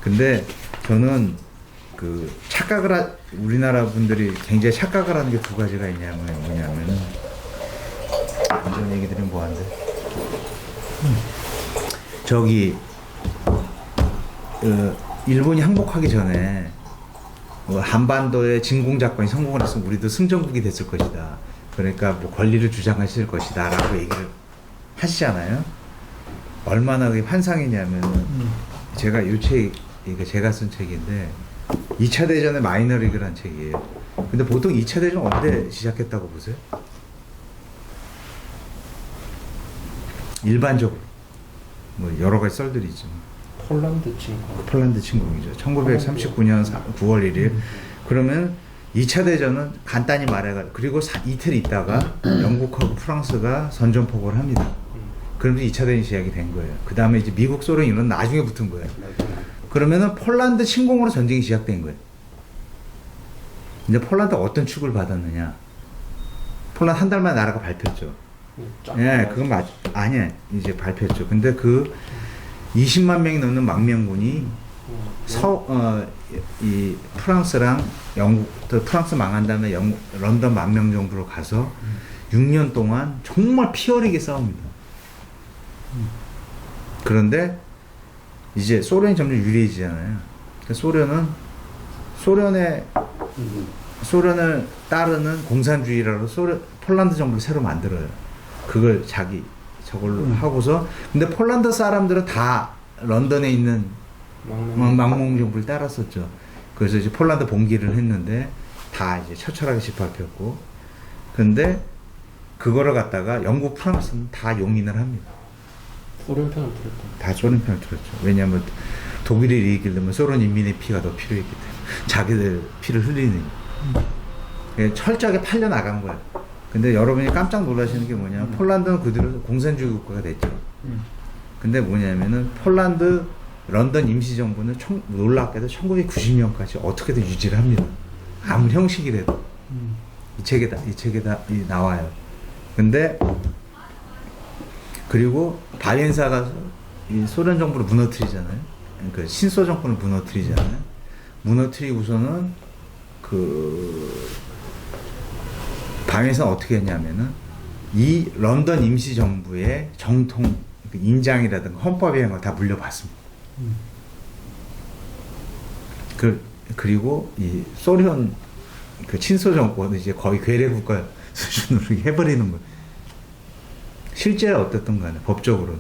근데 저는 그 우리나라 분들이 굉장히 착각을 하는 게 두 가지가 뭐냐면은 이런 얘기들은 뭐한데 저기 일본이 항복하기 전에 한반도의 진공작전이 성공을 했으면 우리도 승전국이 됐을 것이다. 그러니까 뭐 권리를 주장하실 것이다 라고 얘기를 하시잖아요. 얼마나 그게 환상이냐면은 제가 이 책, 이거 제가 쓴 책인데 2차 대전의 마이너리그라는 책이에요. 근데 보통 2차 대전 언제 시작했다고 보세요? 일반적으로 뭐 여러 가지 썰들이 있지만 폴란드 침공이죠. 1939년 9월 1일. 그러면 2차 대전은 간단히 말해가 그리고 이틀 있다가 영국하고 프랑스가 선전포고를 합니다. 그러면서 2차 대전이 시작이 된 거예요. 그 다음에 이제 미국, 소련 이런 나중에 붙은 거예요. 그러면은 폴란드 침공으로 전쟁이 시작된 거예요. 이제 폴란드가 어떤 축을 받았느냐? 폴란드 한 달 만에 나라가 밟혔죠. 예, 그건 아니야. 이제 밟혔죠. 근데 그 20만 명이 넘는 망명군이 이 프랑스랑 영국, 또 프랑스 망한 다음에 런던 망명정부로 가서 6년 동안 정말 피 어리게 싸웁니다. 그런데 이제 소련이 점점 유리해지잖아요. 소련을 따르는 공산주의라고 폴란드 정부를 새로 만들어요. 그걸 저걸로 하고서 근데 폴란드 사람들은 다 런던에 있는 망명 정부를 따랐었죠. 그래서 이제 폴란드 봉기를 했는데 다 이제 처철하게 짓밟혔고 근데 그거를 갖다가 영국, 프랑스는 다 용인을 합니다. 소련 편을 들었다. 다 소련 편을 들었죠. 왜냐하면 독일이 이기려면 소련 인민의 피가 더 필요했기 때문에 자기들 피를 흘리는 철저하게 팔려 나간 거예요. 근데 여러분이 깜짝 놀라시는 게 뭐냐면 폴란드는 그대로 공산주의 국가가 됐죠. 근데 뭐냐면은 폴란드 런던 임시정부는 놀랍게도 1990년까지 어떻게든 유지를 합니다. 아무리 형식이라도 이 책에 나와요. 근데 그리고 바이엔사가 이 소련 정부를 무너뜨리잖아요. 그러니까 신소 정권을 무너뜨리잖아요. 무너뜨리고서는 바이엔사는 어떻게 했냐면은 이 런던 임시정부의 정통 인장이라든가 헌법에 이런 걸 다 물려받습니다. 그리고 이 소련 친소 정권은 이제 거의 괴뢰 국가 수준으로 해버리는 거예요. 실제 어떻든 간에 법적으로.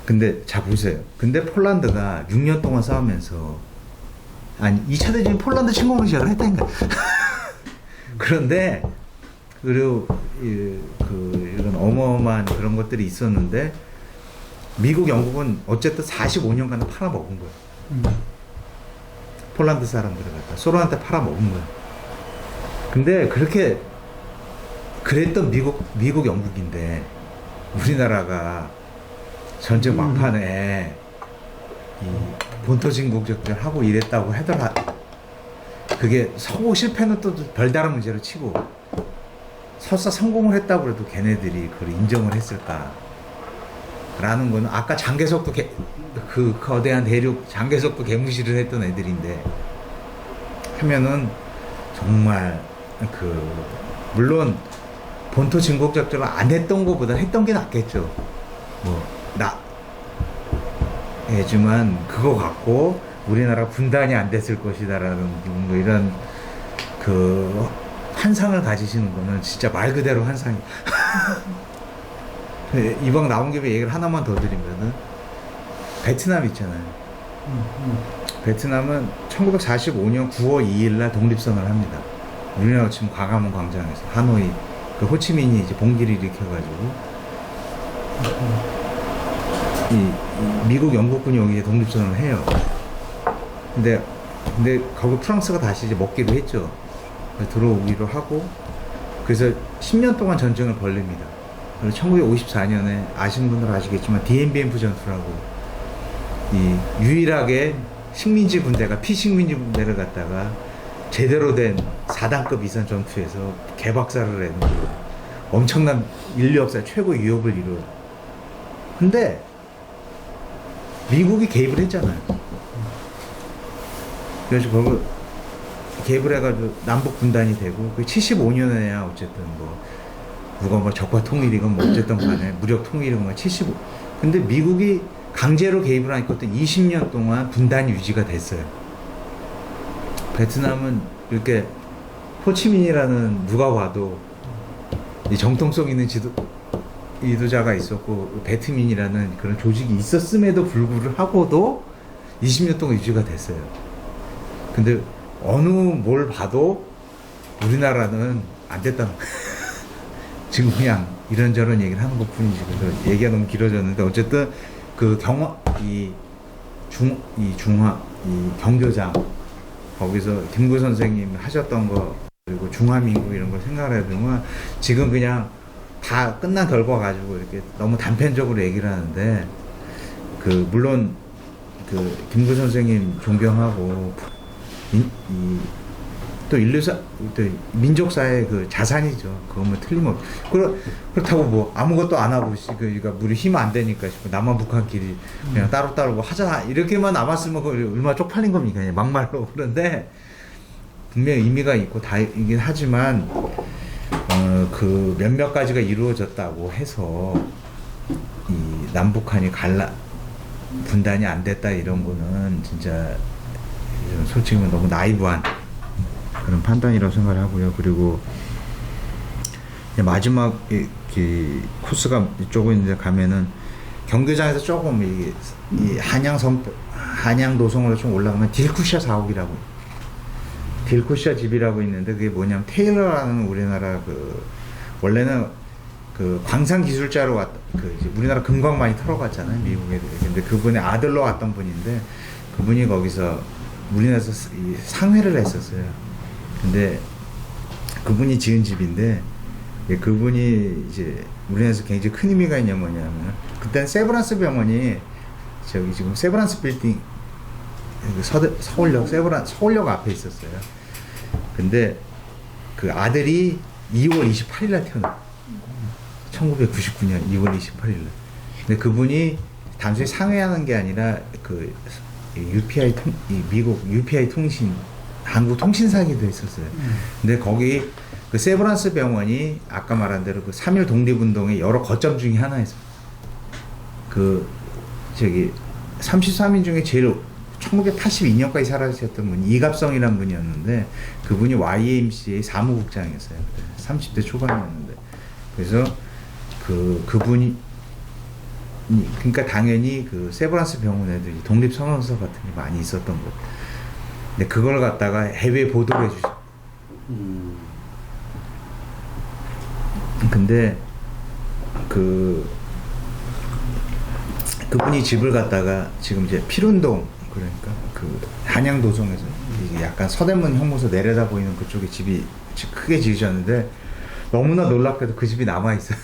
근데 자 보세요. 근데 폴란드가 6년 동안 싸우면서 2차 대전이 폴란드 침공을 시작을 했다니까. 그런데 그리고 이런 어마어마한 그런 것들이 있었는데 미국, 영국은 어쨌든 45년간 팔아먹은 거예요. 폴란드 사람들을 갖다 소련한테 팔아먹은 거예요. 근데 그랬던 미국, 영국인데 우리나라가 전쟁 막판에 이 본토 진국 작전을 하고 이랬다고 하더라. 그게 서고 실패는 또 별다른 문제로 치고 설사 성공을 했다고 해도 걔네들이 그걸 인정을 했을까? 라는 거는 아까 장개석도 그 거대한 대륙 장개석도 개무시를 했던 애들인데 하면은 정말 물론 본토 진국 작전을 안 했던 것보다 했던 게 낫겠죠. 하지만 그거 갖고 우리나라 분단이 안 됐을 것이다라는 뭐 이런 환상을 가지시는 거는 진짜 말 그대로 환상이에요. 이방 나온 김에 얘기를 하나만 더 드리면은 베트남 있잖아요. 베트남은 1945년 9월 2일 날 독립선언을 합니다. 우리나라 지금 광화문 광장에서 하노이 호치민이 이제 봉기를 일으켜가지고 이 미국, 영국군이 여기 독립선언을 해요. 근데 거기 프랑스가 다시 이제 먹기로 했죠. 들어오기로 하고 그래서 10년 동안 전쟁을 벌립니다. 그리고 1954년에 아시는 분들은 아시겠지만 DMBF 전투라고 이 유일하게 식민지 군대가 피식민지 군대를 갖다가 제대로 된 4단급 이상 전투에서 개박살을 내는 거예요. 엄청난 인류 역사 최고 위협을 이루어. 근데 미국이 개입을 했잖아요. 그래서 거기 개입을 해가지고 남북 분단이 되고 그 75년에야 어쨌든 뭐 누가 뭐 적과 통일이건 뭐 어쨌든 간에 무력 통일이건 뭐 75. 근데 미국이 강제로 개입을 하니까 어떤 20년 동안 분단이 유지가 됐어요. 베트남은 이렇게 호치민이라는 누가 봐도 이 정통성 있는 지도자가 있었고 베트민이라는 그런 조직이 있었음에도 불구하고도 20년 동안 유지가 됐어요. 근데 어느 뭘 봐도 우리나라는 안 됐다는 거예요. 지금 그냥 이런저런 얘기를 하는 것 뿐이지. 그래서 얘기가 너무 길어졌는데 어쨌든 그 경교장 거기서 김구 선생님 하셨던 거 그리고 중화민국 이런 걸 생각을 해보면 지금 그냥 다 끝난 결과 가지고 이렇게 너무 단편적으로 얘기를 하는데 그 물론 그 김구 선생님 존경하고 또 인류사 또 민족사의 그 자산이죠. 그건 뭐 틀림없. 그렇다고 뭐 아무것도 안 하고 그러니까 우리 힘 안 되니까 남한 북한끼리 그냥 따로따로 뭐 하자 이렇게만 남았으면 그 얼마나 쪽팔린 겁니까? 그냥 막말로. 그런데 분명히 의미가 있고 다이긴 하지만 그 몇몇 가지가 이루어졌다고 해서 이 남북한이 분단이 안 됐다 이런 거는 진짜 솔직히 너무 나이브한 그런 판단이라고 생각을 하고요. 그리고 마지막 코스가 이쪽은 이제 가면은 경기장에서 조금 이 한양 노송으로 좀 올라가면 딜쿠샤 사옥이라고 딜쿠샤 집이라고 있는데 그게 뭐냐면 테일러라는 우리나라 그 원래는 그 광산 기술자로 이제 우리나라 금광 많이 털어갔잖아요 미국에. 근데 그분의 아들로 왔던 분인데 그분이 거기서 우리나라에서 상회를 했었어요. 근데 그분이 지은 집인데 그분이 이제 우리나라에서 굉장히 큰 의미가 있냐 뭐냐면 그때는 세브란스 병원이 저기 지금 세브란스 빌딩 서울역 앞에 있었어요. 근데 그 아들이 2월 28일 날 태어났어요. 1999년 2월 28일 날. 근데 그분이 단순히 상회하는 게 아니라 그 미국 UPI 통신 한국 통신사기도 했었어요. 근데 거기 그 세브란스 병원이 아까 말한 대로 그 3.1 독립운동의 여러 거점 중에 하나였어요. 그 33인 중에 제일 1982년까지 살아계셨던 분이 이갑성이라는 분이었는데 그분이 YMCA 사무국장이었어요. 30대 초반이었는데 그래서 그분이 그러니까 당연히 그 세브란스 병원에도 독립선언서 같은 게 많이 있었던 거. 근데 그걸 갖다가 해외 보도를 해주죠. 근데 그분이 집을 갖다가 지금 이제 필운동 그러니까 그 한양도성에서 약간 서대문 형무소 내려다 보이는 그쪽에 집이 크게 지으셨는데 너무나 놀랍게도 그 집이 남아 있어요.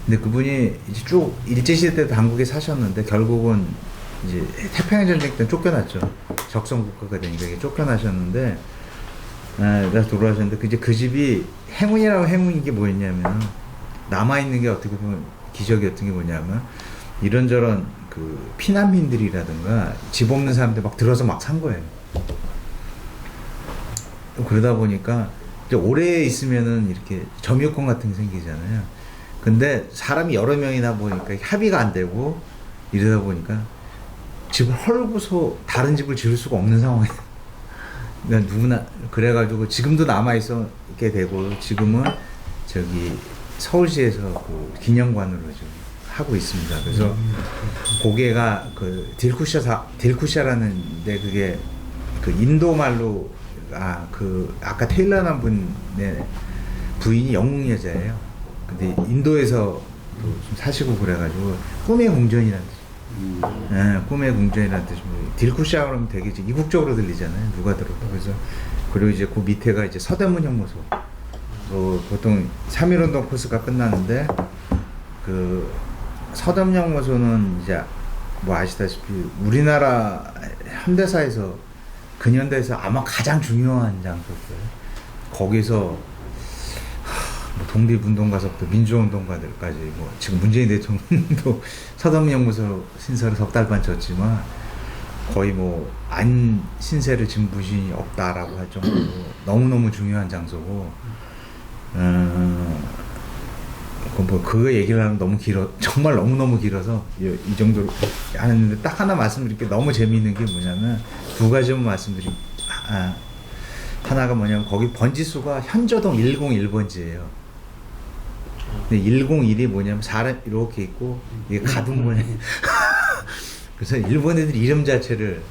근데 그분이 이제 쭉 일제시대 때도 한국에 사셨는데 결국은 이제 태평양 전쟁 때 쫓겨났죠. 적성국가가 되니까 쫓겨나셨는데 그래서 돌아가셨는데 이제 그 집이 행운인 게 뭐였냐면 남아있는 게 어떻게 보면 기적이었던 게 뭐냐면 이런저런 그 피난민들이라든가 집 없는 사람들 막 들어서 막 산 거예요. 그러다 보니까 이제 오래 있으면은 이렇게 점유권 같은 게 생기잖아요. 근데 사람이 여러 명이나 보니까 합의가 안 되고 이러다 보니까 집을 헐고서 다른 집을 지을 수가 없는 상황이에요. 그러니까 누구나 그래가지고 지금도 남아 있게 되고 지금은 저기 서울시에서 그 기념관으로 좀 하고 있습니다. 그래서 고개가 그 딜쿠샤라는데 그게 그 인도 말로 그 아까 테일러라는 분의 부인이 영국 여자예요. 근데 인도에서 좀 사시고 그래가지고 꿈의 궁전이라는 뜻. 꿈의 궁전이라는 뜻이 딜쿠샤 그러면 되게 이제 이국적으로 들리잖아요. 누가 들어도. 그래서 그리고 이제 그 밑에가 이제 서대문 형무소. 보통 3.1운동 코스가 끝나는데 그 서대문 형무소는 이제 뭐 아시다시피 우리나라 현대사에서 근현대에서 아마 가장 중요한 장소였어요. 거기서 뭐 독립운동 가서부터 민주운동가들까지 뭐 지금 문재인 대통령도 서동연구소 신설을 석 달 반 졌지만 거의 뭐 안 신세를 진 분이 없다라고 할 정도로 너무너무 중요한 장소고 그거 얘기를 하면 너무 길어 정말 너무너무 길어서 이 정도로 하는데 딱 하나 말씀드릴 게 너무 재미있는 게 뭐냐면 두 가지만 말씀드리면 하나가 뭐냐면 거기 번지수가 현저동 101번지예요. 근데 101이 뭐냐면 사람 이렇게 있고 이게 가둔 거네. 그래서 일본 애들 이름 자체를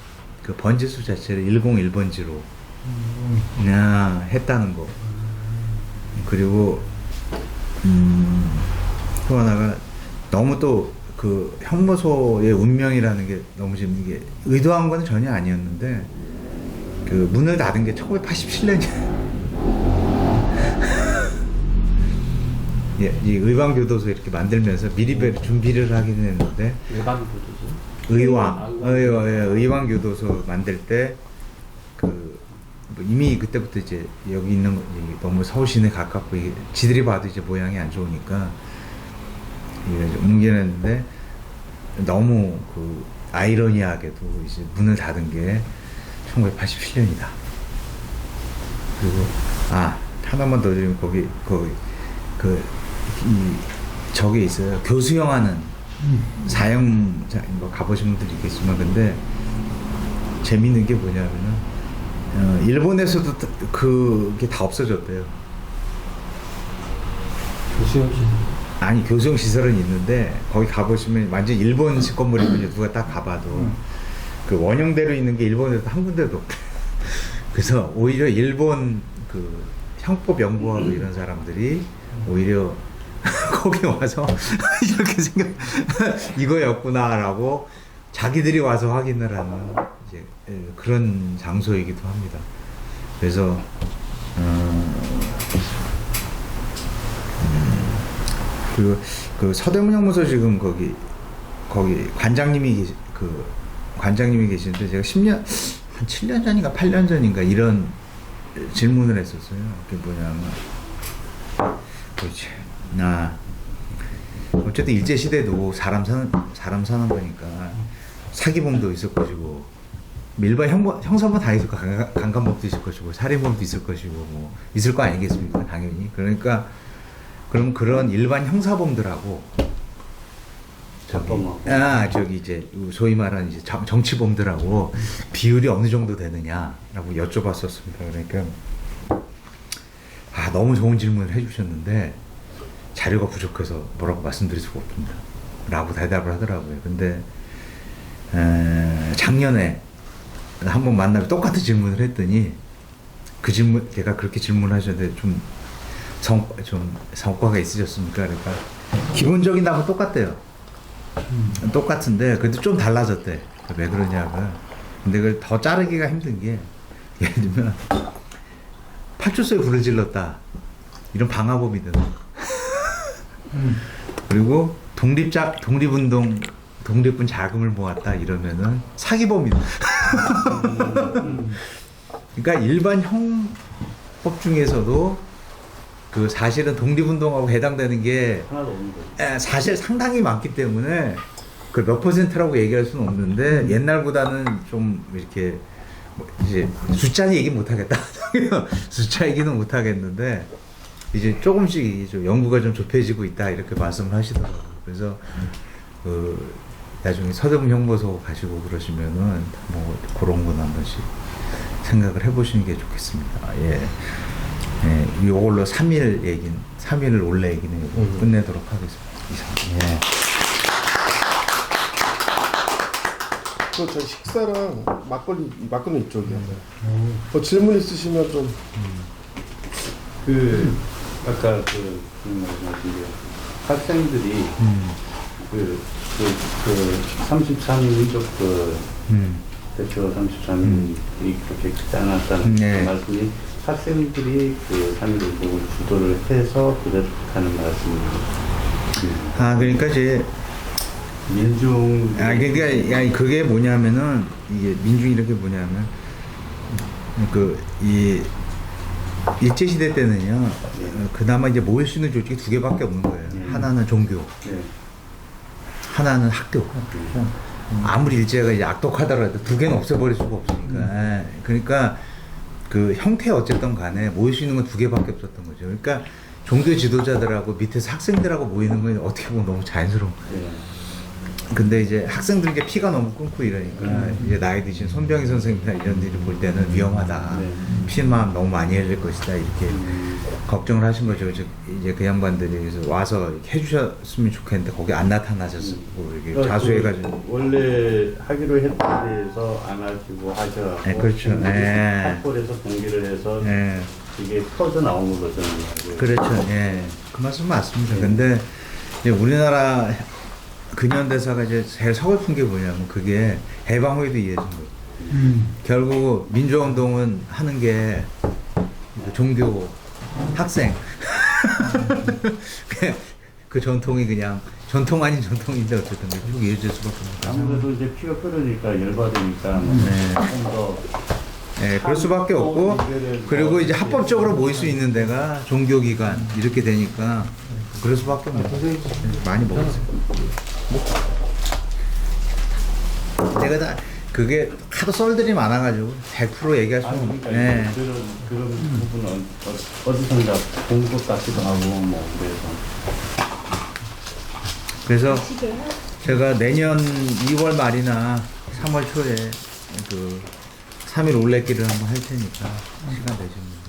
그 번지수 자체를 101번지로 했다는 거. 그리고 또 하나가 너무 또 그 형무소의 운명이라는 게 너무 재밌는 게 의도한 건 전혀 아니었는데 그 문을 닫은 게 1987년이에요. 예, 이 의왕교도소 이렇게 만들면서 미리 준비를 하긴 했는데 일반 교도소? 의왕교도소 만들 때 그 뭐 이미 그때부터 이제 여기 있는 너무 서울 시내 가깝고 이게 지들이 봐도 이제 모양이 안 좋으니까 옮겨냈는데 너무 그 아이러니하게도 이제 문을 닫은 게 1987년이다. 그리고 하나만 더 드리면 거기 저기 있어요. 교수형하는 사형자 뭐 가보신 분들이 있겠지만 근데 재밌는 게 뭐냐면은 일본에서도 그게 다 없어졌대요. 교수형 시설? 아니 교수형 시설은 있는데 거기 가보시면 완전 일본식 건물이거든요. 누가 딱 가봐도 그 원형대로 있는 게 일본에도 한 군데도 없대. 그래서 오히려 일본 그 형법 연구하고 이런 사람들이 오히려 거기 와서 이렇게 이거였구나라고 자기들이 와서 확인을 하는 이제 그런 장소이기도 합니다. 그래서 그리고 그 서대문 형무소 지금 거기 관장님이 계시는데 제가 10년 한 7년 전인가 8년 전인가 이런 질문을 했었어요. 그게 뭐냐면 그렇지. 어쨌든 일제 시대도 사람 사는 거니까 사기범도 있을 것이고 일반 형사범 다 있을 거, 강간범도 있을 것이고 살인범도 있을 것이고 뭐 있을 거 아니겠습니까? 당연히. 그러니까 그럼 그런 일반 형사범들하고 저기 이제 소위 말하는 이제 정치범들하고 비율이 어느 정도 되느냐라고 여쭤봤었습니다. 그러니까 너무 좋은 질문을 해주셨는데 자료가 부족해서 뭐라고 말씀드릴 수가 없습니다. 라고 대답을 하더라고요. 근데 작년에 한번 만나면 똑같은 질문을 했더니 그 질문 걔가 그렇게 질문하셨는데 좀 성과가 있으셨습니까? 그러니까 기본적인 답은 똑같대요. 똑같은데 그래도 좀 달라졌대. 왜 그러냐면 근데 그걸 더 자르기가 힘든 게 예를 들면 파출소에 불을 질렀다 이런 방화범이든 그리고 독립군 자금을 모았다 이러면은 사기범이다. 그러니까 일반 형법 중에서도 그 사실은 독립운동하고 해당되는 게 하나도 없는 거죠. 사실 상당히 많기 때문에 그 몇 퍼센트라고 얘기할 수는 없는데 옛날보다는 좀 이렇게 이제 숫자 얘기 못 하겠다. 숫자 얘기는 못 하겠는데 이제 조금씩 좀 연구가 좀 좁혀지고 있다 이렇게 말씀을 하시더라고요. 그래서 그 나중에 서대문 형무소 가시고 그러시면은 뭐 그런 건 한 번씩 생각을 해보시는 게 좋겠습니다. 예. 예, 이걸로 3일을 올래 얘기는 끝내도록 하겠습니다. 이상. 예. 저 식사랑 막걸리 이쪽이요. 질문 있으시면 좀. 아까 말씀하신 게 학생들이 33일 민족 대표 33일이 그렇게 짜놨다는 말씀이 학생들이 그 3.1운동을 주도를 해서 그렇게 하는 말씀입니다. 그러니까 이제 민중. 그러니까 그게 뭐냐면은 이게 민중이라는 게 뭐냐면 일제시대 때는요, 그나마 이제 모일 수 있는 조직이 두 개밖에 없는 거예요. 하나는 종교, 네. 하나는 학교. 아무리 일제가 이제 악독하더라도 두 개는 없애버릴 수가 없으니까. 그러니까 그 형태 어쨌든 간에 모일 수 있는 건 두 개밖에 없었던 거죠. 그러니까 종교 지도자들하고 밑에서 학생들하고 모이는 건 어떻게 보면 너무 자연스러운 거예요. 네. 근데 이제 학생들 이제 피가 너무 끊고 이러니까 이제 나이 드신 손병희 선생님이나 이런 일을 볼 때는 위험하다. 네. 피만 너무 많이 흘릴 것이다. 이렇게 걱정을 하신 거죠. 즉 이제 그 양반들이 그래서 와서 이렇게 해주셨으면 좋겠는데 거기 안 나타나셨고 이렇게 자수해가지고. 원래 하기로 했던 데에서 안 하시고 하셔. 네, 그렇죠. 네. 학벌에서 공개를 해서 예, 이게 터져 나온 거거든요. 그렇죠. 예, 그 말씀 맞습니다. 근데 이제 우리나라 근현대사가 이제 제일 서글픈 게 뭐냐면 그게 해방 후에도 이어진 거예요. 결국 민주화운동은 하는 게 종교, 학생 그 전통이 그냥 전통 아닌 전통인데 어쨌든 쭉 이어질 수밖에 없는 아무래도 이제 피가 끓으니까 열받으니까 네. 좀더 네, 그럴 수밖에 없고 그리고 이제 합법적으로 모일 수 있는 데가 종교기관 이렇게 되니까 그럴 수밖에 없는 거예요. 많이 먹었어요. 내가 다 그게 하도 썰들이 많아가지고 100% 얘기할 수는 아니 없고. 그러니까 네. 그런 부분은 어디선가 본 것 같기도 하고 뭐 그래서 그래서 제가 내년 2월 말이나 3월 초에 그 3일 올레길을 한번 할 테니까 시간 되시면